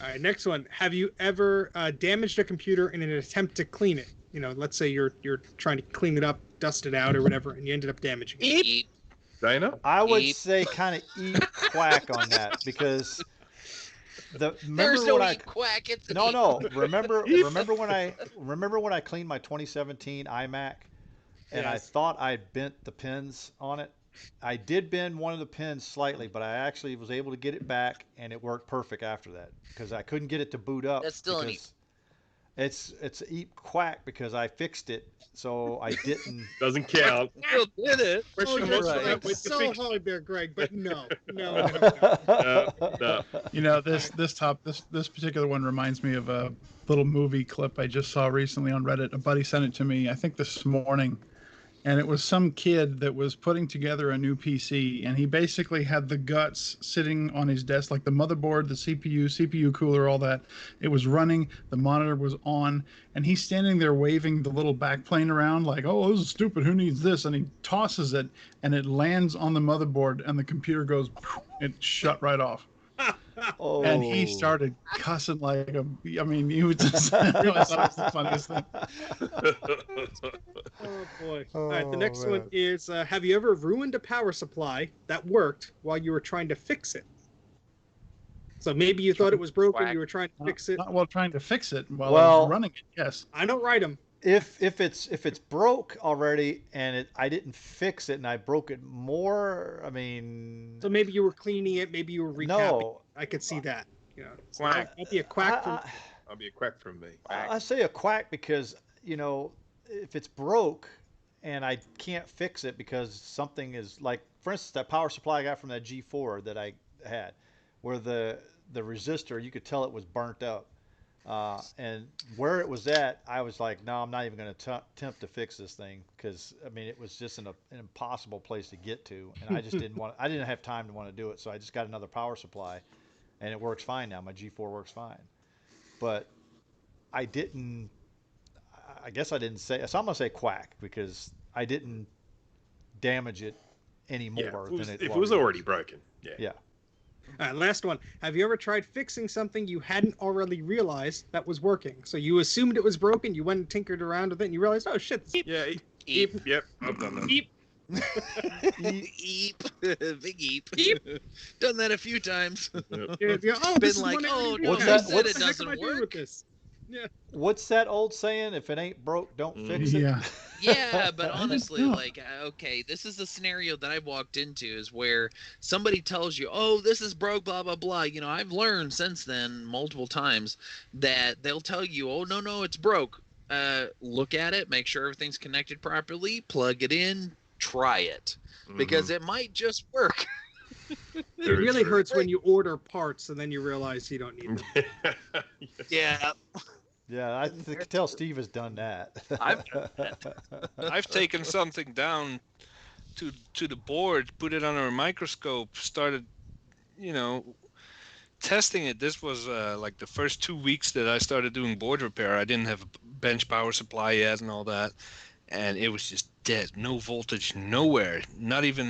All right. Next one. Have you ever damaged a computer in an attempt to clean it? Let's say you're trying to clean it up, dust it out, or whatever, and you ended up damaging it. Eep. Dana? I would Eep. say kind of eep quack on that because There's remember no when I eep quack. It's an no eep. no remember when I cleaned my 2017 iMac and I Yes. thought I bent the pins on it. I did bend one of the pins slightly, but I actually was able to get it back and it worked perfect after that because I couldn't get it to boot up. That's still an eep. because it's eep quack because I fixed it, so I didn't. Doesn't count. Still did it. Oh, Question you're was right. trying with the so fix. hard there, Greg. But no. No. You know, this particular one reminds me of a little movie clip I just saw recently on Reddit. A buddy sent it to me, I think this morning, and it was some kid that was putting together a new PC, and he basically had the guts sitting on his desk, like the motherboard, the CPU cooler, all that. It was running, the monitor was on, and he's standing there waving the little backplane around like, oh, this is stupid, who needs this? And he tosses it, and it lands on the motherboard, and the computer goes, it shut right off. Oh. And he started cussing like a, I mean, he was just, I thought it was the funniest thing. Oh boy. All right. The Oh, next man. one is: have you ever ruined a power supply that worked while you were trying to fix it? So maybe you thought it was broken, Quack. you were trying to fix it. Not while trying to fix it while I Well- was running it, yes. I don't write them. if it's broke already and I didn't fix it and I broke it more, I mean, So maybe you were cleaning it, maybe you were recapping. no. I could see that. You know, so Quack. that'd be a I, quack from. I I'll be a quack from me. I say a quack because if it's broke and I can't fix it because something is like, for instance, that power supply I got from that G4 that I had, where the resistor, you could tell it was burnt up. And where it was at, I was like, no, I'm not even going to attempt to fix this thing because I mean it was just an impossible place to get to, and I just didn't want. I didn't have time to want to do it, so I just got another power supply, and it works fine now. My G4 works fine, but I didn't. I guess I didn't say. So I'm gonna say quack because I didn't damage it any Yeah, more than if it was already broken. Yeah. Yeah. All right, last one. Have you ever tried fixing something you hadn't already realized that was working? So you assumed it was broken, you went and tinkered around with it, and you realized, oh shit, this Yeah. Eep. Yep. I've done that. Eep. Eep. Big eep. Eep. Done that a few times. Yep. oh, Been this is like, one I oh, already no, What's realized. that- What what's- the heck am I doesn't doing with work? this? Yeah. What's that old saying? If it ain't broke, don't fix it. Yeah. Yeah, but I honestly, know. like, okay, this is the scenario that I've walked into is where somebody tells you, oh, this is broke, blah, blah, blah. You know, I've learned since then multiple times that they'll tell you, oh, no, it's broke. Look at it, make sure everything's connected properly, plug it in, try it. Because it might just work. It Very really true. hurts when you order parts and then you realize you don't need them. Yeah. Yeah, I can tell Steve has done that. I've I've taken something down to the board, put it under a microscope, started, you know, testing it. This was like the first 2 weeks that I started doing board repair. I didn't have a bench power supply yet and all that, and it was just dead. No voltage, nowhere. Not even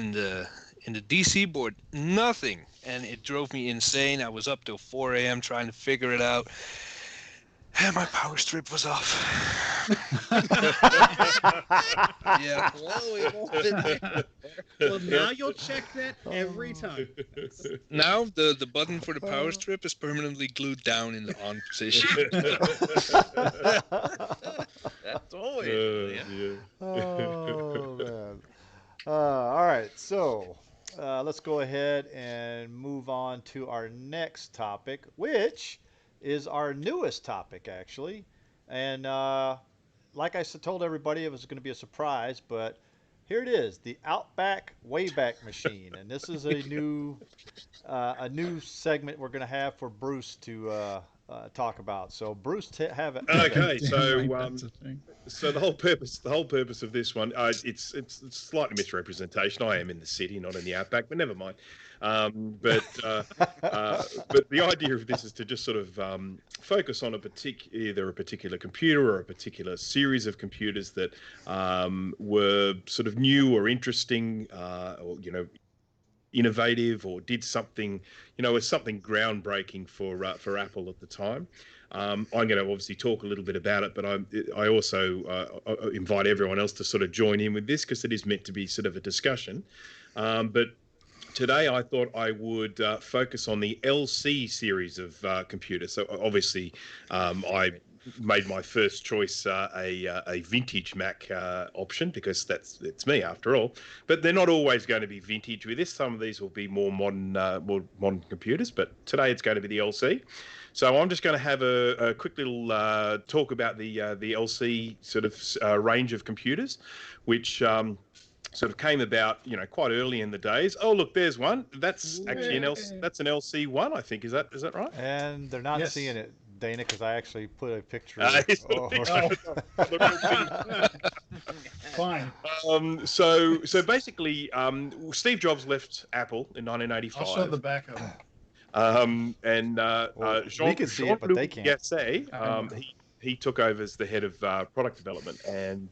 in the DC board, nothing. And it drove me insane. I was up till 4 a.m. trying to figure it out. And my power strip was off. Yeah. Well, we won't fit Well, now you'll check that every time. Now the button for the power strip is permanently glued down in the on position. That's always. Yeah. Yeah. Oh man. All right, so let's go ahead and move on to our next topic, which is our newest topic, actually. And like I told everybody, it was going to be a surprise, but here it is: the Outback Wayback Machine. And this is a new segment we're going to have for Bruce to talk about. So, Bruce, have it. Okay, Damn so right, that's a thing. so the whole purpose of this one, it's slightly misrepresentation. I am in the city, not in the outback, but never mind. But the idea of this is to just sort of focus on either a particular computer or a particular series of computers that were sort of new or interesting, or innovative, or did something, was something groundbreaking for Apple at the time. I'm going to obviously talk a little bit about it, but I also invite everyone else to sort of join in with this because it is meant to be sort of a discussion. But today I thought I would focus on the LC series of computers. So obviously I made my first choice a vintage Mac option because it's me after all. But they're not always going to be vintage with this. Some of these will be more modern computers, but today it's going to be the LC. So I'm just going to have a quick little talk about the LC sort of range of computers, which sort of came about, quite early in the days. Oh, look, there's one. That's actually an LC1, I think. Is that right? And they're not Yes. seeing it, Dana, because I actually put a picture. It's Oh, Fine. So basically, Steve Jobs left Apple in 1985. I'll show the back of it. And Well, we can see it, but they can't. Gasset, he took over as the head of product development, and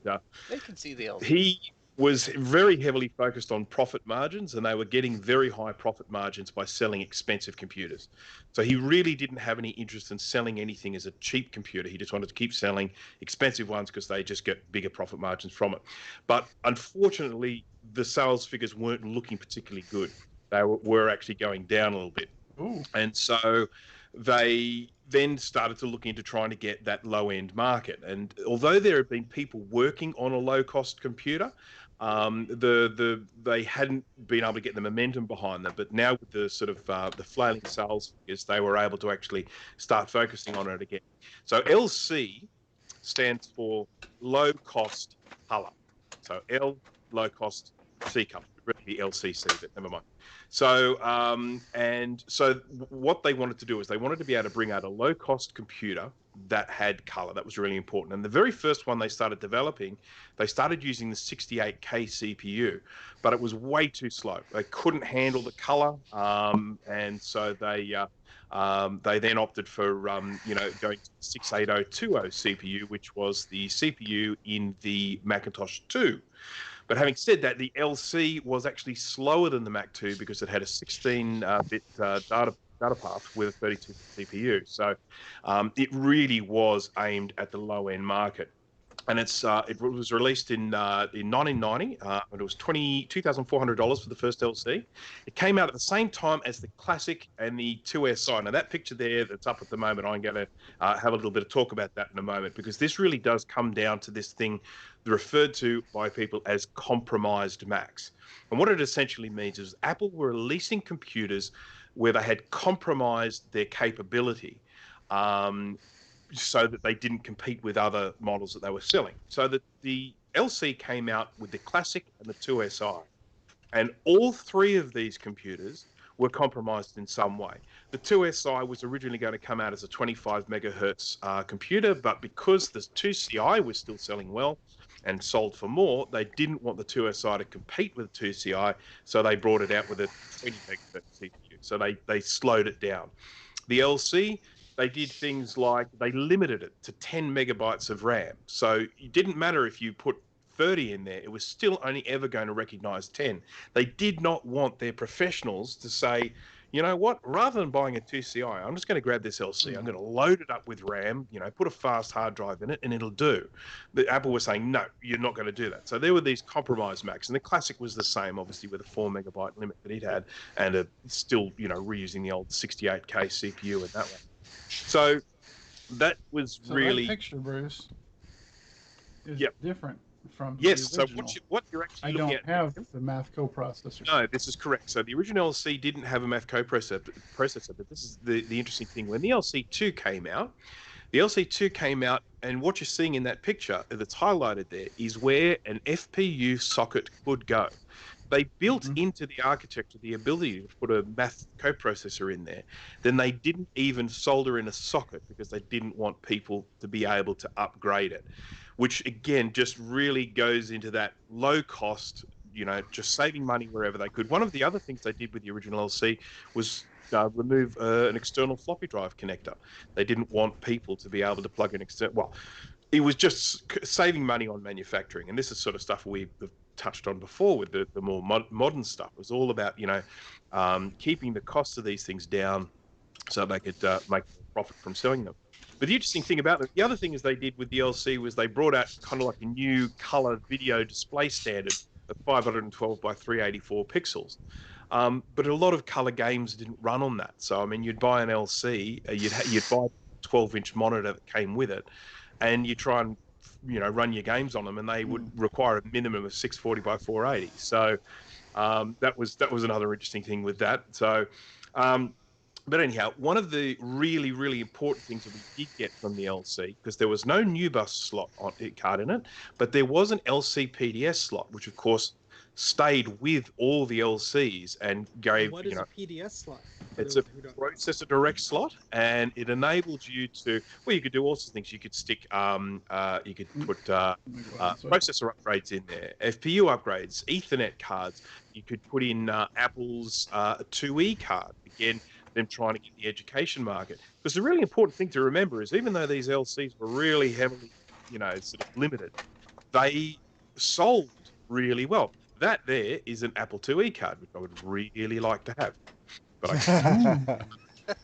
They can see the LC. he was very heavily focused on profit margins, and they were getting very high profit margins by selling expensive computers. So he really didn't have any interest in selling anything as a cheap computer. He just wanted to keep selling expensive ones because they just get bigger profit margins from it. But unfortunately, the sales figures weren't looking particularly good. They were actually going down a little bit. Ooh. And so they then started to look into trying to get that low-end market. And although there have been people working on a low-cost computer, they hadn't been able to get the momentum behind them. But now with the sort of the flailing sales figures, they were able to actually start focusing on it again. So LC stands for low cost color. So L, low cost, C color. Really be LCC, but never mind. So so what they wanted to do is they wanted to be able to bring out a low cost computer that had color. That was really important. And the very first one they started developing, they started using the 68K CPU, but it was way too slow. They couldn't handle the color, and so they then opted for going to the 68020 CPU, which was the CPU in the Macintosh 2. But having said that, the LC was actually slower than the Mac 2 because it had a 16-bit data path with a 32 CPU. So it really was aimed at the low-end market. And it was released in 1990, and it was $2,400 for the first LC. It came out at the same time as the Classic and the 2SI. Now that picture there that's up at the moment, I'm going to have a little bit of talk about that in a moment, because this really does come down to this thing referred to by people as compromised Macs. And what it essentially means is Apple were releasing computers where they had compromised their capability, so that they didn't compete with other models that they were selling. So that the LC came out with the Classic and the 2SI. And all three of these computers were compromised in some way. The 2SI was originally going to come out as a 25 megahertz computer, but because the 2CI was still selling well and sold for more, they didn't want the 2SI to compete with the 2CI, so they brought it out with a 20 megahertz CPU. So they slowed it down. The LC, they did things like they limited it to 10 megabytes of RAM. So it didn't matter if you put 30 in there, it was still only ever going to recognize 10. They did not want their professionals to say, you know what, rather than buying a 2CI, I'm just going to grab this LC, I'm going to load it up with RAM, put a fast hard drive in it, and it'll do. But Apple was saying, no, you're not going to do that. So there were these compromise Macs, and the Classic was the same, obviously, with a 4 megabyte limit that it had, and still, reusing the old 68K CPU in that one. So that was really... That picture, Bruce, is different from yes, the original. So what you're actually looking at... I don't have the math coprocessor. No, this is correct. So the original LC didn't have a math coprocessor, but this is the interesting thing. When the LC2 came out, and what you're seeing in that picture that's highlighted there is where an FPU socket could go. They built into the architecture the ability to put a math coprocessor in there. Then they didn't even solder in a socket because they didn't want people to be able to upgrade it, which again just really goes into that low cost, just saving money wherever they could. One of the other things they did with the original LC was remove an external floppy drive connector. They didn't want people to be able to plug an external... Well, it was just saving money on manufacturing. And this is sort of stuff we've touched on before with the more modern stuff. It was all about, keeping the cost of these things down so they could make a profit from selling them. But the interesting thing about it, the other thing is they did with the LC was they brought out kind of like a new color video display standard of 512 by 384 pixels. But a lot of color games didn't run on that. So, I mean, you'd buy an LC, you'd buy a 12-inch monitor that came with it, and you try and run your games on them, and they would require a minimum of 640 by 480. So that was another interesting thing with that. So, but anyhow, one of the really, really important things that we did get from the LC, because there was no new bus slot card in it, but there was an LC PDS slot, which of course stayed with all the LCs and gave... What is a PDS slot? It's a processor direct slot, and it enabled you to... Well, you could do all sorts of things. You could stick... you could put processor upgrades in there, FPU upgrades, Ethernet cards. You could put in Apple's 2E card. Again, them trying to get the education market. Because the really important thing to remember is even though these LCs were really heavily, sort of limited, they sold really well. That there is an Apple IIe card, which I would really like to have. But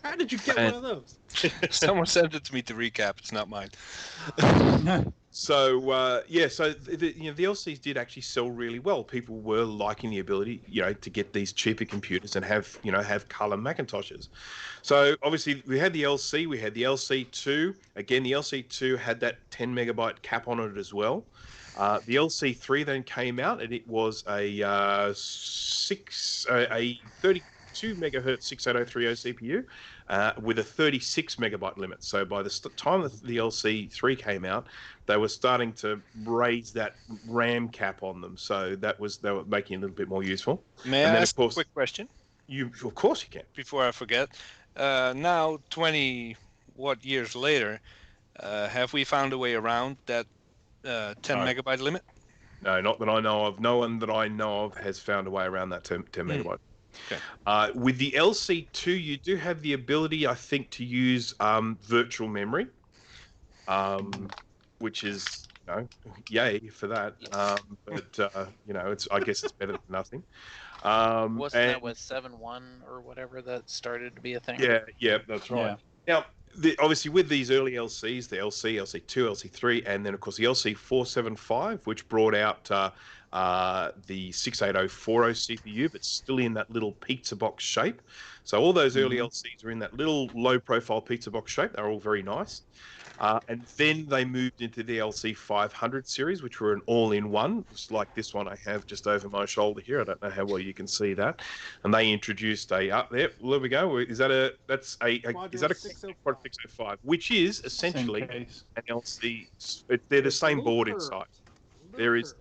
How did you get And- one of those? Someone sent it to me to recap. It's not mine. So yeah, so the LCs did actually sell really well. People were liking the ability, to get these cheaper computers and have color Macintoshes. So obviously we had the LC, we had the LC2. Again, the LC2 had that 10 megabyte cap on it as well. The LC3 then came out, and it was a 32 megahertz 68030 CPU with a 36 megabyte limit. So by the time that the LC3 came out, they were starting to raise that RAM cap on them. So they were making it a little bit more useful. May And I then, ask of course, a quick question of course you can. before I forget? Now, 20 what years later, have we found a way around that 10 No. megabyte limit? No, not that I know of. No one that I know of has found a way around that 10 megabyte. Okay. With the LC2, you do have the ability, I think, to use virtual memory, which is, yay for that. Yes. I guess it's better than nothing. Wasn't that and- with 7.1 or whatever that started to be a thing? Yeah, that's right. Now, obviously, with these early LCs, the LC, LC2, LC3, and then, of course, the LC475, which brought out the 68040 CPU, but still in that little pizza box shape. So all those early LCs are in that little low-profile pizza box shape. They're all very nice. And then they moved into the LC500 series, which were an all-in-one, just like this one I have just over my shoulder here. I don't know how well you can see that. And they introduced there we go. Is that a Quadro 605. Quad 605, which is essentially Same case. an LC. They're the same board Looper. inside. There is.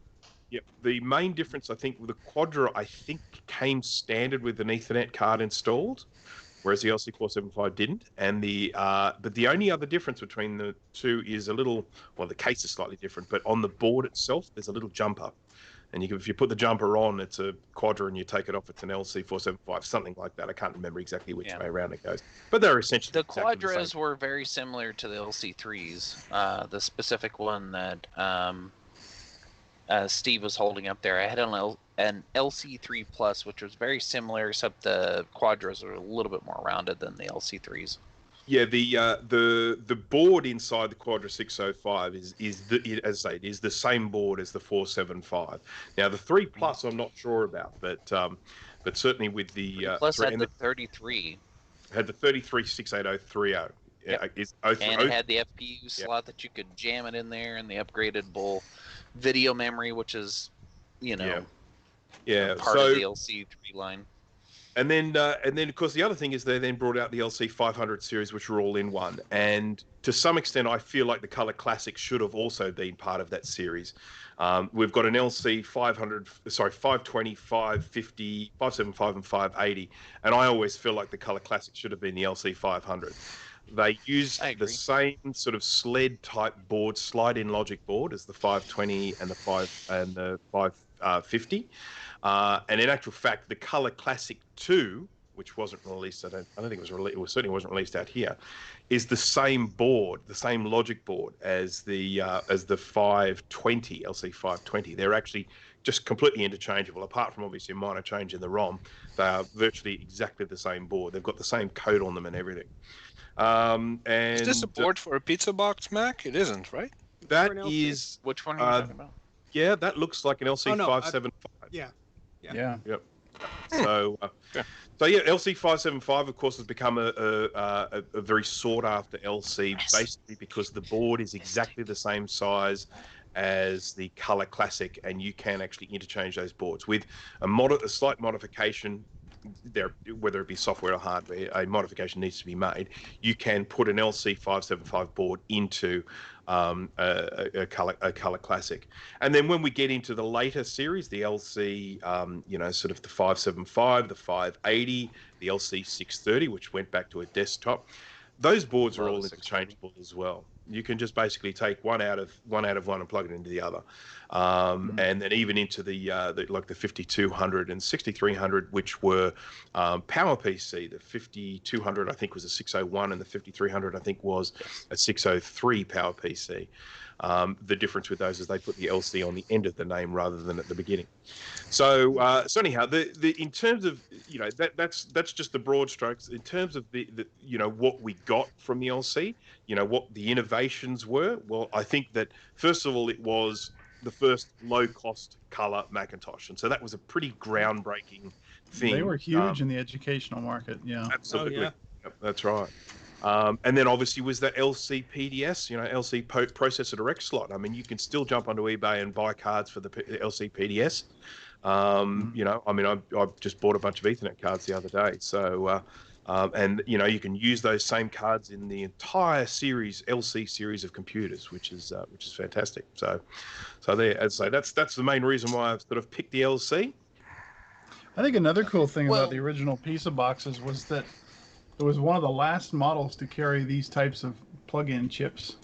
Yep. The main difference, I think, with the Quadro, I think, came standard with an Ethernet card installed, whereas the LC475 didn't. And but the only other difference between the two is the case is slightly different, but on the board itself, there's a little jumper. And if you put the jumper on, it's a Quadro, and you take it off, it's an LC475, something like that. I can't remember exactly which way around it goes. But they're essentially The exactly the Quadros same. were very similar to the LC3s. The specific one that Steve was holding up there, I had an LC3 Plus, which was very similar, except the Quadros are a little bit more rounded than the LC3s. Yeah, the board inside the Quadro 605 is as I say, it is the same board as the 475. Now the 3 Plus I'm not sure about, but certainly with the Plus had and the 33. had the 33 68030. Yep. And it had the FPU slot that you could jam it in there, and the upgradable video memory, which is, part of the LC3 line. And then of course the other thing is they then brought out the LC500 series, which were all in one. And to some extent, I feel like the Color Classic should have also been part of that series. We've got an LC 520, 550, 575, and 580, and I always feel like the Color Classic should have been the LC 500. They used the same sort of sled type board, slide-in logic board, as the 520 and the 550. And in actual fact, the Color Classic 2, which wasn't released, I don't think it was released. It certainly wasn't released out here, is the same board, the same logic board as the 520 LC 520. They're actually just completely interchangeable, apart from obviously a minor change in the ROM. They are virtually exactly the same board. They've got the same code on them and everything. And Is this a board for a pizza box, Mac? It isn't, right? That For an LC. is. Which one are you talking about? Yeah, that looks like an LC Oh, no, 575. Yeah. Yep. So, LC 575, of course, has become a very sought after LC, basically because the board is exactly the same size as the Color Classic, and you can actually interchange those boards with a slight modification. Whether it be software or hardware, a modification needs to be made. You can put an LC 575 board into a color classic, and then when we get into the later series, the LC, sort of the 575, the 580, the LC 630, which went back to a desktop. Those boards are all interchangeable as well. You can just basically take one out of one and plug it into the other, and then even into the like the 5200 and 6300, which were power PC. The 5200 I think was a 601, and the 5300 I think was a 603 power PC. The difference with those is they put the LC on the end of the name rather than at the beginning. So anyhow, the in terms of that's just the broad strokes. In terms of the what we got from the LC, what the innovations were. Well, I think that first of all it was the first low cost color Macintosh, and so that was a pretty groundbreaking thing. They were huge in the educational market. Yeah, absolutely. Oh, yeah. Yep, that's right. And then obviously was that LCPDS, LC processor direct slot. I mean, you can still jump onto eBay and buy cards for the LCPDS. I mean, I've just bought a bunch of Ethernet cards the other day. So, and you can use those same cards in the entire LC series of computers, which is fantastic. So there, as I say, that's the main reason why I've sort of picked the LC. I think another cool thing Well- about the original pizza boxes was that it was one of the last models to carry these types of plug-in chips.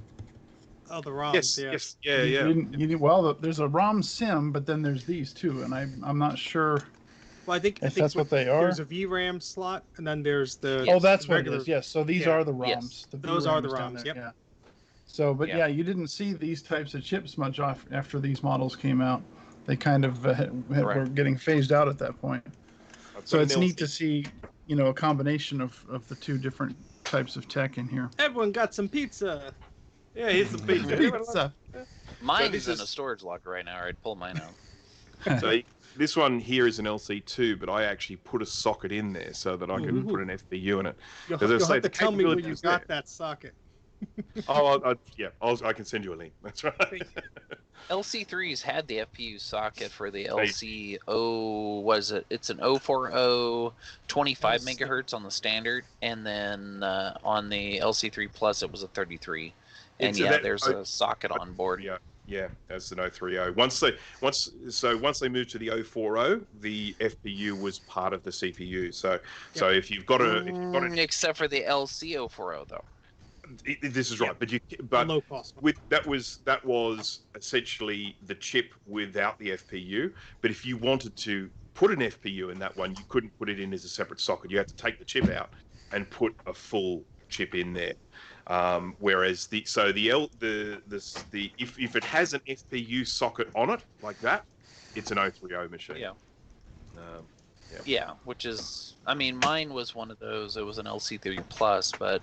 Oh, the ROMs. Yes, There's a ROM sim, but then there's these too, and I'm not sure. Well, I think that's what they are. There's a VRAM slot, and then there's the Oh, that's what it regular. is. Yes, so these Yeah. are the ROMs. Yes. The Those are the VRAMs down ROMs, there, yep. Yeah. So, but Yeah. yeah, you didn't see these types of chips much after these models came out. They kind of were getting phased out at that point. So it's neat to see, a combination of the two different types of tech in here. Everyone got some pizza. Yeah, here's the pizza. Pizza. Mine's this in is- a storage locker right now. I'd pull mine out. So this one here is an LC2, but I actually put a socket in there so that I can Ooh. put an FPU in it. You'll, As I you'll say, have to the tell me where capability you is got there. that socket. I can send you a link. That's right. LC3s had the FPU socket for the LC0, was it? It's an 040 25 megahertz on the standard, and then on the LC3 Plus it was a 33. And there's a socket on board. Yeah, that's an 030. Once they moved to the 040, the FPU was part of the CPU. So if you've got a Except for the LC040 though. this is right, but Low cost. that was essentially the chip without the FPU. But if you wanted to put an FPU in that one, you couldn't put it in as a separate socket. You had to take the chip out and put a full chip in there. Whereas if it has an FPU socket on it like that, it's an 030 machine. Yeah. Yeah, which is, I mean, mine was one of those. It was an LC3 Plus, but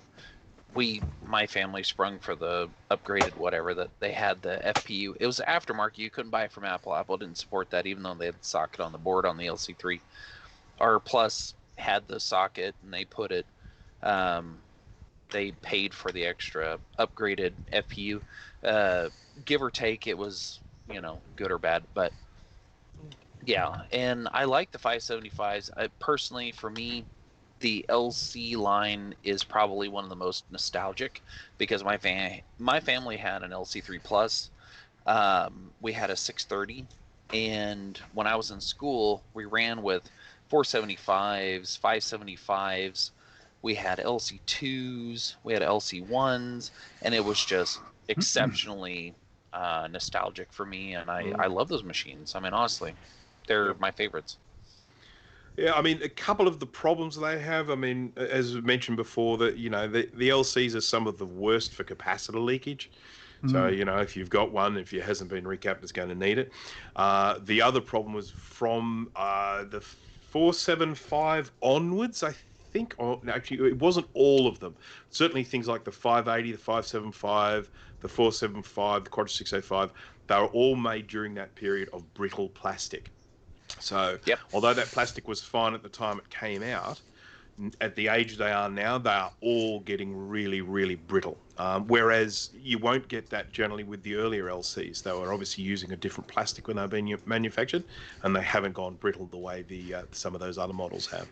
my family sprung for the upgraded whatever that they had the FPU. It was aftermarket. You couldn't buy it from Apple. Apple didn't support that, even though they had the socket on the board on the LC3. Our Plus had the socket, and they put it. They paid for the extra upgraded FPU. Give or take, it was good or bad, but yeah. And I like the 575s. Personally, for me, the LC line is probably one of the most nostalgic because my family had an LC3 Plus. We had a 630, and when I was in school, we ran with 475s, 575s. We had LC2s, we had LC1s, and it was just exceptionally nostalgic for me. And I love those machines. I mean, honestly, they're my favorites. Yeah, I mean, a couple of the problems they have, I mean, as mentioned before, that, the LCs are some of the worst for capacitor leakage. So, if you've got one, if it hasn't been recapped, it's going to need it. The other problem was from the 475 onwards, I think. Actually, it wasn't all of them. Certainly things like the 580, the 575, the 475, the Quadra 605, they were all made during that period of brittle plastic. So, although that plastic was fine at the time it came out, at the age they are now, they are all getting really, really brittle. Whereas you won't get that generally with the earlier LCs. They were obviously using a different plastic when they were being manufactured, and they haven't gone brittle the way some of those other models have.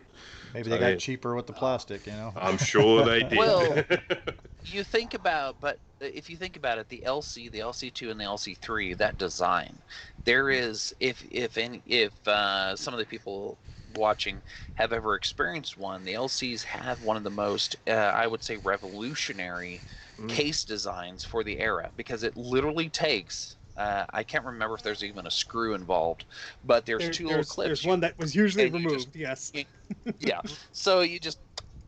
Maybe they got cheaper with the plastic, I'm sure they did. Well, if you think about it, the LC, the LC2, and the LC3, that design, there is, if some of the people watching have ever experienced one, the LCs have one of the most, I would say, revolutionary case designs for the era, because it literally takes. I can't remember if there's even a screw involved, but there's two little clips. There's one that was usually and you removed. just- Yes. yeah. So you just,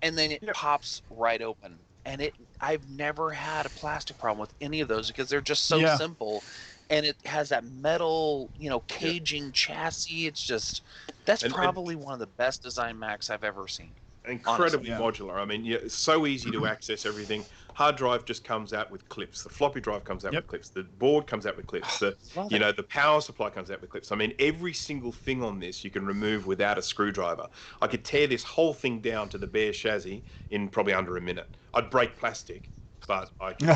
and then it Yep. pops right open. And I've never had a plastic problem with any of those because they're just so Yeah. simple, and it has that metal, caging chassis. It's just, that's And- probably one of the best design Macs I've ever seen. Incredibly Honestly, modular. I mean, yeah, it's so easy to access everything. Hard drive just comes out with clips. The floppy drive comes out Yep. with clips. The board comes out with clips. The Love you it. know the power supply comes out with clips. I mean, every single thing on this you can remove without a screwdriver. I could tear this whole thing down to the bare chassis in probably under a minute. I'd break plastic, but I could do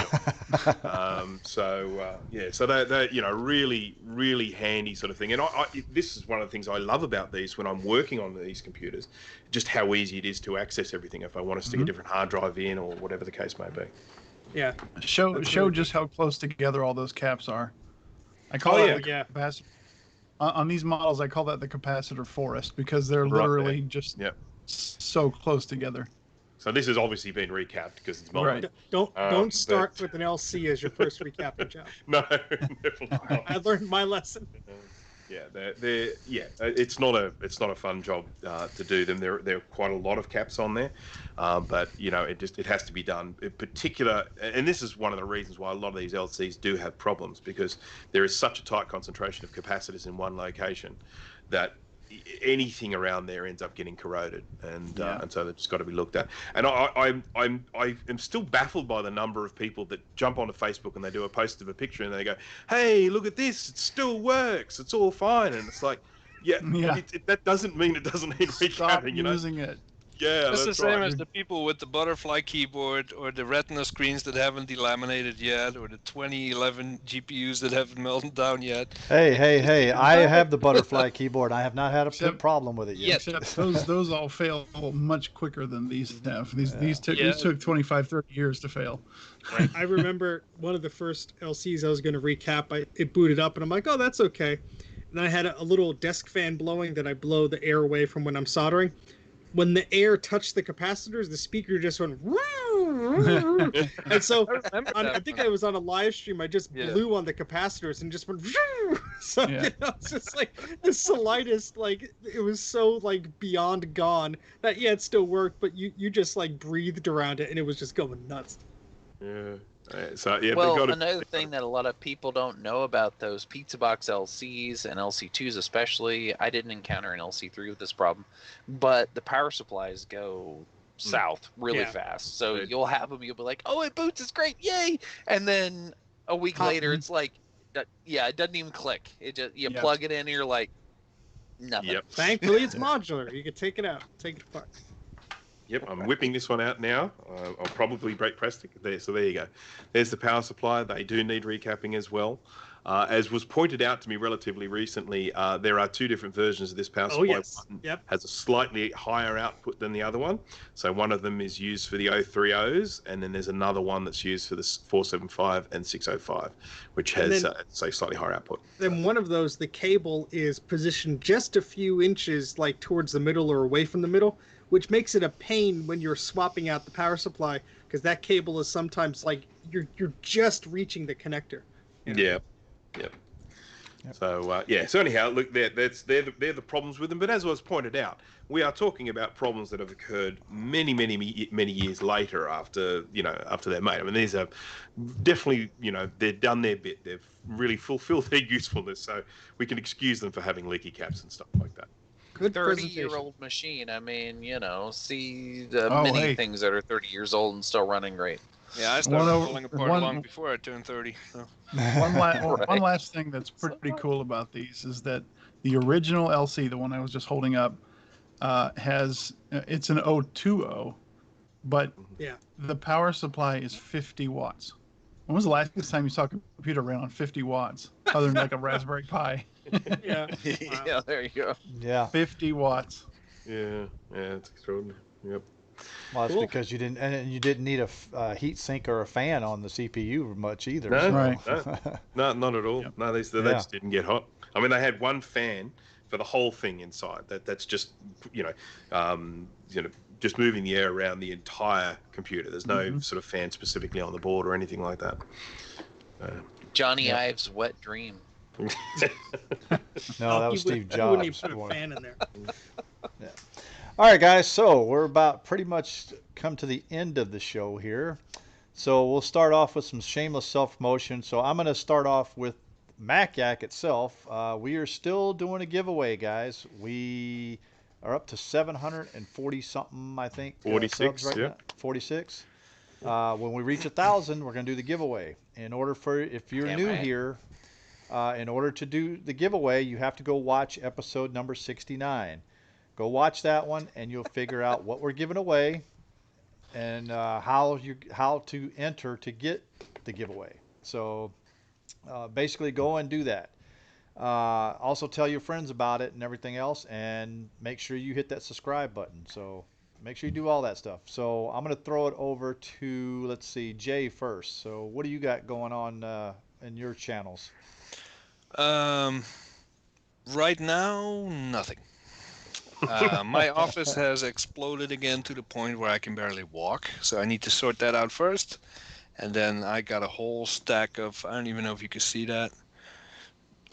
it. So they're really really handy sort of thing. And this is one of the things I love about these when I'm working on these computers, just how easy it is to access everything if I want to stick a different hard drive in or whatever the case may be. Yeah. Show That's show really just how close together all those caps are. I call Oh, that the yeah. capacitor. On these models, I call that the capacitor forest because they're Right literally just Yep. so close together. So this has obviously been recapped because it's mine. Right. Don't but- start with an LC as your first recapping job. No, definitely not. I learned my lesson. It's not a fun job to do them. There are quite a lot of caps on there, but it has to be done. In particular, and this is one of the reasons why a lot of these LCs do have problems, because there is such a tight concentration of capacitors in one location that anything around there ends up getting corroded, and so they've just got to be looked at. And I am still baffled by the number of people that jump onto Facebook and they do a post of a picture and they go, "Hey, look at this! It still works. It's all fine." And it's like, that doesn't mean it doesn't need Stop recapping. using it. Yeah, That's the that's same right. as the people with the butterfly keyboard or the retina screens that haven't delaminated yet, or the 2011 GPUs that haven't melted down yet. Hey! I have the butterfly keyboard. I have not had a Except- problem with it yet. Except those all fail much quicker than these have. These took Yeah. 25, 30 years to fail. I remember one of the first LCs I was going to recap. It booted up, and I'm like, "Oh, that's okay." And I had a little desk fan blowing that I blow the air away from when I'm soldering. When the air touched the capacitors, the speaker just went. And so I think I was on a live stream. I just blew on the capacitors and just went. So it's just like the slightest, it was so beyond gone that it still worked, but you just breathed around it and it was just going nuts. Yeah. Well, they got another thing that a lot of people don't know about those pizza box LCs and LC2s especially, I didn't encounter an LC3 with this problem, but the power supplies go south really fast. So you'll have them, you'll be like, "Oh, it boots, it's great, yay!" And then a week later, it's like, it doesn't even click. It just plug it in, and you're like, nothing. Yep. Thankfully, it's modular. You can take it out, take it apart. Yep, I'm whipping this one out now. I'll probably break plastic there. So there you go. There's the power supply. They do need recapping as well. As was pointed out to me relatively recently, there are two different versions of this power supply. Yes. One Yep. has a slightly higher output than the other one. So one of them is used for the 030s, and then there's another one that's used for the 475 and 605, which has, slightly higher output. Then one of those, the cable is positioned just a few inches towards the middle or away from the middle, which makes it a pain when you're swapping out the power supply, because that cable is sometimes you're just reaching the connector. Yep. So so anyhow, look, they're the problems with them. But as was pointed out, we are talking about problems that have occurred many years later after they're made. I mean, these are definitely they've done their bit. They've really fulfilled their usefulness. So we can excuse them for having leaky caps and stuff like that. Good 30-year-old machine. I mean, see the many things that are 30 years old and still running great. Yeah, I started falling apart long before I turned 30. So. One last thing that's pretty cool about these is that the original LC, the one I was just holding up, it's an 020, but the power supply is 50 watts. When was the last time you saw a computer ran on 50 watts, other than a Raspberry Pi? Yeah. Yeah, there you go. Yeah. 50 watts. Yeah, it's extraordinary. Yep. Well, it's because you didn't need a heat sink or a fan on the CPU much either. No, Right. no, not at all. Yep. No, they just didn't get hot. I mean, they had one fan for the whole thing inside. That's just just moving the air around the entire computer. There's no sort of fan specifically on the board or anything like that. Johnny Ive's wet dream. No, that was Steve Jobs. You wouldn't even put a fan in there. Yeah. All right, guys. So we're about pretty much come to the end of the show here. So we'll start off with some shameless self-promotion. So I'm going to start off with MacYac itself. We are still doing a giveaway, guys. We are up to 740 something, I think. 46, subs right now. 46. When we reach 1,000, we're going to do the giveaway. If you're new here, in order to do the giveaway, you have to go watch episode number 69. Go watch that one, and you'll figure out what we're giving away and how to enter to get the giveaway. So basically, go and do that. Also, tell your friends about it and everything else, and make sure you hit that subscribe button. So make sure you do all that stuff. So I'm going to throw it over to, let's see, Jay first. So what do you got going on in your channels? Right now, nothing. My office has exploded again to the point where I can barely walk, so I need to sort that out first. And then I got a whole stack of, I don't even know if you can see that.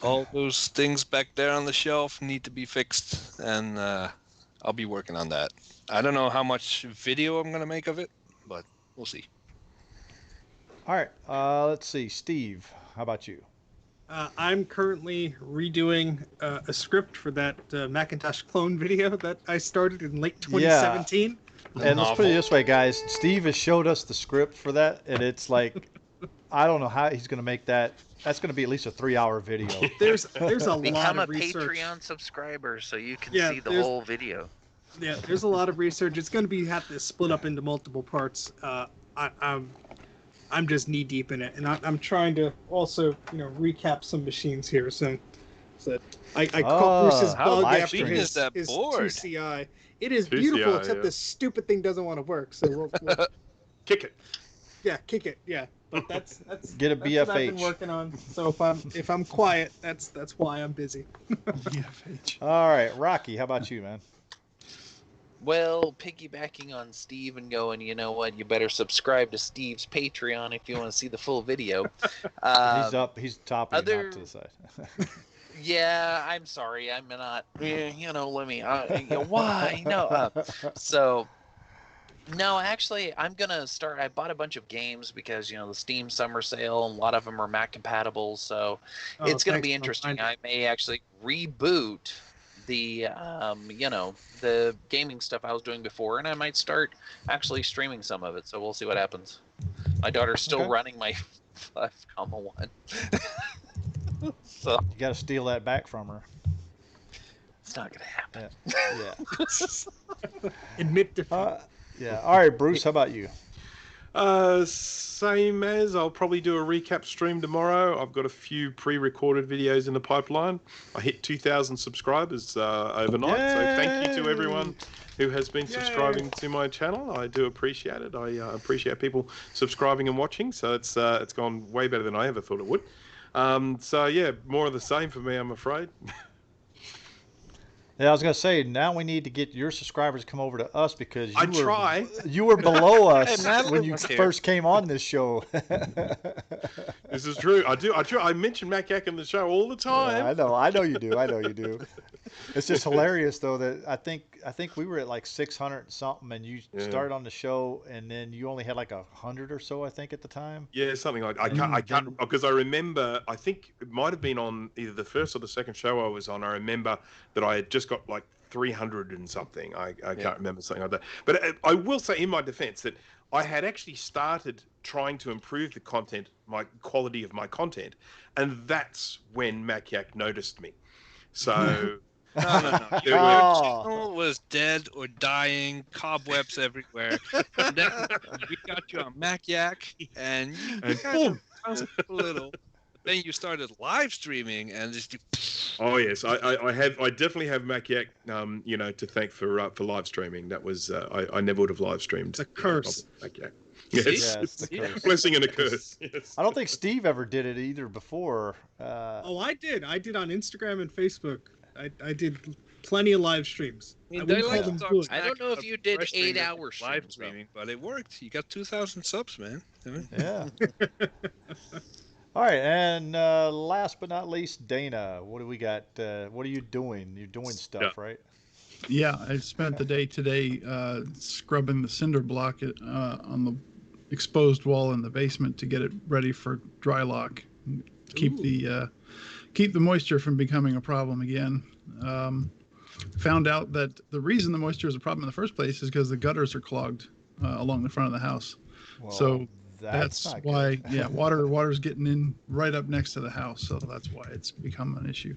All those things back there on the shelf need to be fixed, and I'll be working on that. I don't know how much video I'm going to make of it, but we'll see. All right, let's see. Steve, how about you? I'm currently redoing a script for that Macintosh clone video that I started in late 2017. Yeah. And let's put it this way, guys. Steve has showed us the script for that, and it's like, I don't know how he's going to make that. That's going to be at least a 3-hour video. There's a lot Become of a research. Patreon subscriber so you can Yeah, see the whole video. Yeah, there's a lot of research. It's going to have this split up into multiple parts. I'm just knee deep in it, and I'm trying to also recap some machines here. So I caught Bruce's bug after his board? 2CI. It is beautiful, except this stupid thing doesn't want to work. So we'll kick it. Yeah, kick it. Yeah, but that's get a that's BFH. what I've been working on. So if I'm quiet, that's why I'm busy. BFH. All right, Rocky, how about you, man? Well, piggybacking on Steve and going, you know what? You better subscribe to Steve's Patreon if you want to see the full video. He's topping not to the side. Yeah, I'm sorry. I'm not. Let me. Why? No. So, no, actually, I'm gonna start. I bought a bunch of games because the Steam Summer Sale, and a lot of them are Mac compatible. So, it's gonna be interesting. I may actually reboot the the gaming stuff I was doing before, and I might start actually streaming some of it. So we'll see what happens. My daughter's still running my 5,1. So you got to steal that back from her. It's not gonna happen. Yeah. Admit defeat. Yeah. All right, Bruce, how about you? Same as I'll probably do a recap stream tomorrow. I've got a few pre-recorded videos in the pipeline. I hit 2,000 subscribers overnight, so thank you to everyone who has been subscribing to my channel. I do appreciate it. I appreciate people subscribing and watching. So it's gone way better than I ever thought it would. So yeah, more of the same for me, I'm afraid. Yeah, I was gonna say now we need to get your subscribers to come over to us because you were below us when you first came on this show. This is true. I mention MacYac in the show all the time. Yeah, I know you do. It's just hilarious though that I think we were at like 600 something, and you started on the show, and then you only had like 100 or so, I think, at the time. Yeah, something like I can't because I remember I think it might have been on either the first or the second show I was on. I remember that I had just got like 300 and something. I can't remember something like that. But I will say in my defense that I had actually started trying to improve the my quality of my content, and that's when MacYac noticed me. So no. Your channel was dead or dying, cobwebs everywhere. And then we got you on MacYac, and you kind of a little. Then you started live streaming, and just. Oh yes, I definitely have MacYac, to thank for live streaming. That was I never would have live streamed. It's a curse. MacYac. Yes, it's a curse. Blessing and a curse. Yes. I don't think Steve ever did it either before. I did. I did on Instagram and Facebook. I did plenty of live streams. I mean, I they wouldn't like call to them talk good. I don't know if smack you about did wrestling 8-hour live streams, though. streaming, but it worked. You got 2,000 subs, man. Yeah. All right, and last but not least, Dana. What do we got? What are you doing? You're doing stuff, right? Yeah, I spent the day today scrubbing the cinder block on the exposed wall in the basement to get it ready for dry lock. Keep the moisture from becoming a problem again. Found out that the reason the moisture is a problem in the first place is because the gutters are clogged along the front of the house. Well, So that's that's not why, good. yeah, water's getting in right up next to the house, so that's why it's become an issue.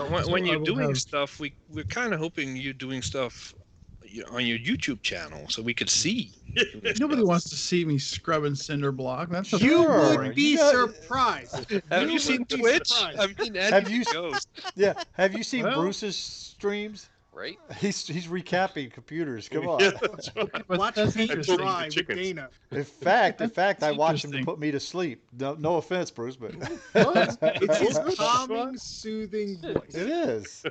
When, So when I you're will doing have- stuff, we're kind of hoping you're doing stuff on your YouTube channel so we could see. Nobody wants to see me scrubbing cinder block. That's a You Sure, would be you got- surprised. Have you would seen be Twitch? surprised. I mean, Have you- anything goes. Yeah. Have you seen Well- Bruce's streams? Right? He's recapping computers. Come on. Yeah, that's right. But Watch that's me interesting. try with Chickens. Dana. In fact, I watched him to interesting. put me to sleep. No offense, Bruce, but It's his That's calming, soothing voice. it is.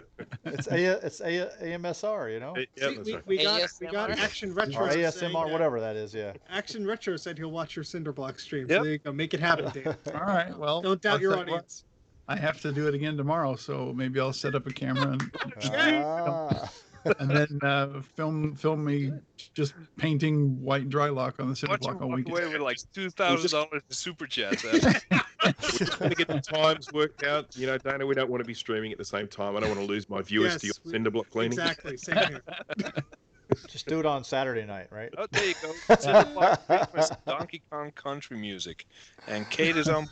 It's AMSR, you know, Yeah, See, that's we, right. we got ASMR? Action or Retro. saying ASMR, that- whatever that is. Yeah. Action Retro said he'll watch your Cinderblock stream. Yep. So there you go. Make it happen, Dana. All right, well, Don't doubt I'll your tell you what, audience. I have to do it again tomorrow, so maybe I'll set up a camera Ah. and then film me just painting white dry lock on the cinder Watch him block all walk weekend. away with like $2,000 in super chats. We're just going to get the times worked out. You know, Dana, we don't want to be streaming at the same time. I don't want to lose my viewers to your Yes, we- cinder block cleaning. Exactly. Same here. Just do it on Saturday night, right? Oh, there you go. Cinderblock Christmas Donkey Kong country music, and Kate is on.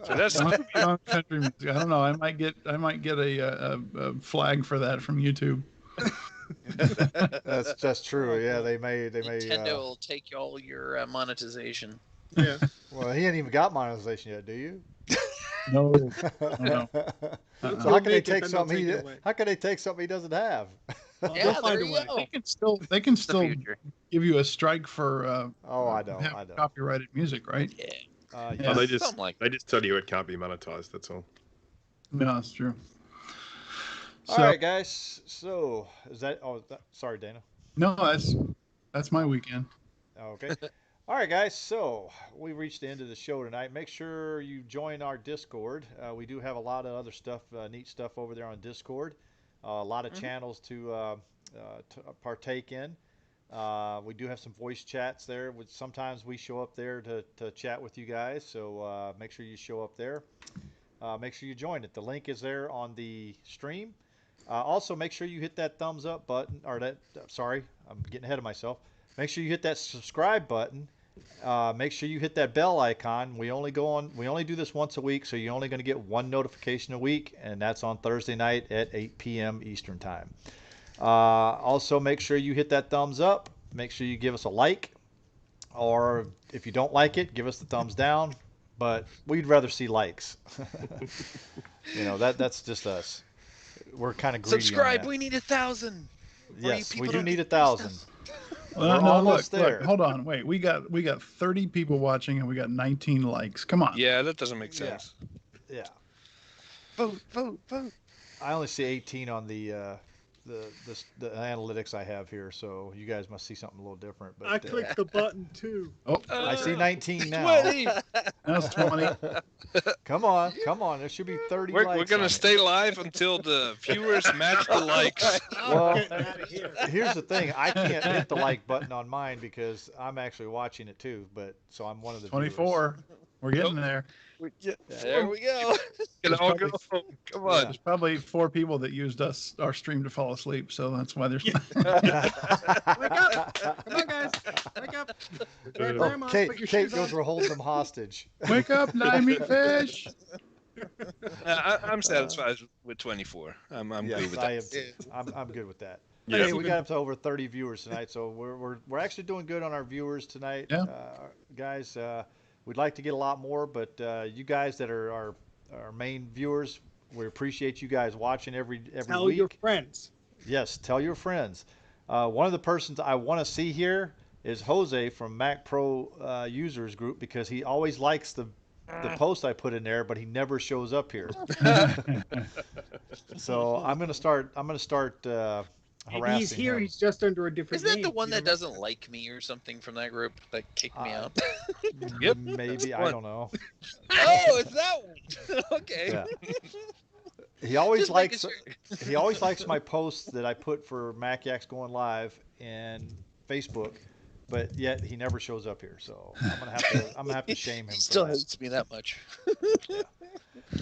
So that's Country music. I don't know. I might get a flag for that from YouTube. That's true. Yeah, they may. Nintendo will take all your monetization. Yeah. Well, he ain't even got monetization yet, do you? No. No. So They'll how can they make it, take then they'll something? take it away. How can they take something he doesn't have? Well, Yeah, they'll find there a you way. go. They can The still future. give you a strike for Oh, I know. having copyrighted music, right? Yeah. Yeah. Yeah. They just Something like they just tell you it can't be monetized. That's all. No, that's true. All So right, guys. So is that? Oh, sorry, Dana. no, that's my weekend. Okay. All right, guys. So we reached the end of the show tonight. Make sure you join our Discord. We do have a lot of other stuff, neat stuff over there on Discord. A lot of channels to partake in. We do have some voice chats there. Which sometimes we show up there to chat with you guys. So make sure you show up there. Make sure you join it. The link is there on the stream. Also, make sure you hit that thumbs up button, or that. Sorry, I'm getting ahead of myself. Make sure you hit that subscribe button. Make sure you hit that bell icon. We only do this once a week, so you're only going to get one notification a week, and that's on Thursday night at 8 p.m. Eastern Time. Also, make sure you hit that thumbs up. Make sure you give us a like, or if you don't like it, give us the thumbs down. But we'd rather see likes. You know, that's just us. We're kind of greedy. Subscribe. On that. We need 1,000. Yes, people we do don't need get 1,000. Well, We're no, almost look, there. hold on, wait. We got 30 people watching and we got 19 likes. Come on. Yeah, that doesn't make Yeah. sense. Yeah. Vote, vote, vote. I only see 18 on the analytics I have here, so you guys must see something a little different. But I clicked the button too. Oh, I see 19 now. 20. that's 20. Come on. There should be 30 We're likes. gonna on it. stay live until the viewers match the likes. Well, Getting out of here. Here's the thing: I can't hit the like button on mine because I'm actually watching it too. But so I'm one of the 24. We're getting there. There we go. Can all go home. Come on. There's probably 4 people that used our stream to fall asleep, so that's why there's. Wake up! Come on, guys. Wake up. Grandma, Oh, Kate put your Kate shoes goes, on. we're holding them hostage. Wake up, Limey fish. I'm satisfied with 24. I'm good Yes, with I that. am. I'm good with that. Yeah. Hey, we got up to over 30 viewers tonight, so we're actually doing good on our viewers tonight, Yeah. guys. We'd like to get a lot more, but you guys that are our main viewers, we appreciate you guys watching every Tell week. your friends. Yes, tell your friends. One of the persons I want to see here is Jose from Mac Pro Users Group, because he always likes the post I put in there, but he never shows up here. So I'm gonna start. Maybe he's Harassing here. him. He's just under a different Isn't that name. the one You that don't doesn't like me or something from that group that kicked me Uh, out? Yep. Maybe I What? don't know. Oh, it's that one. Okay. Yeah. He always Just making likes sure. he always likes my posts that I put for Mac Yaks Going Live and Facebook, but yet he never shows up here. So I'm gonna have to shame him He for still that. hates me that much. Yeah.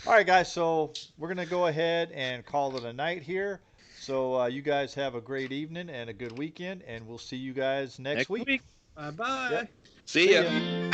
All right, guys. So we're gonna go ahead and call it a night here. So you guys have a great evening and a good weekend, and we'll see you guys next Next week. week. Bye bye. Yep. See See ya. ya.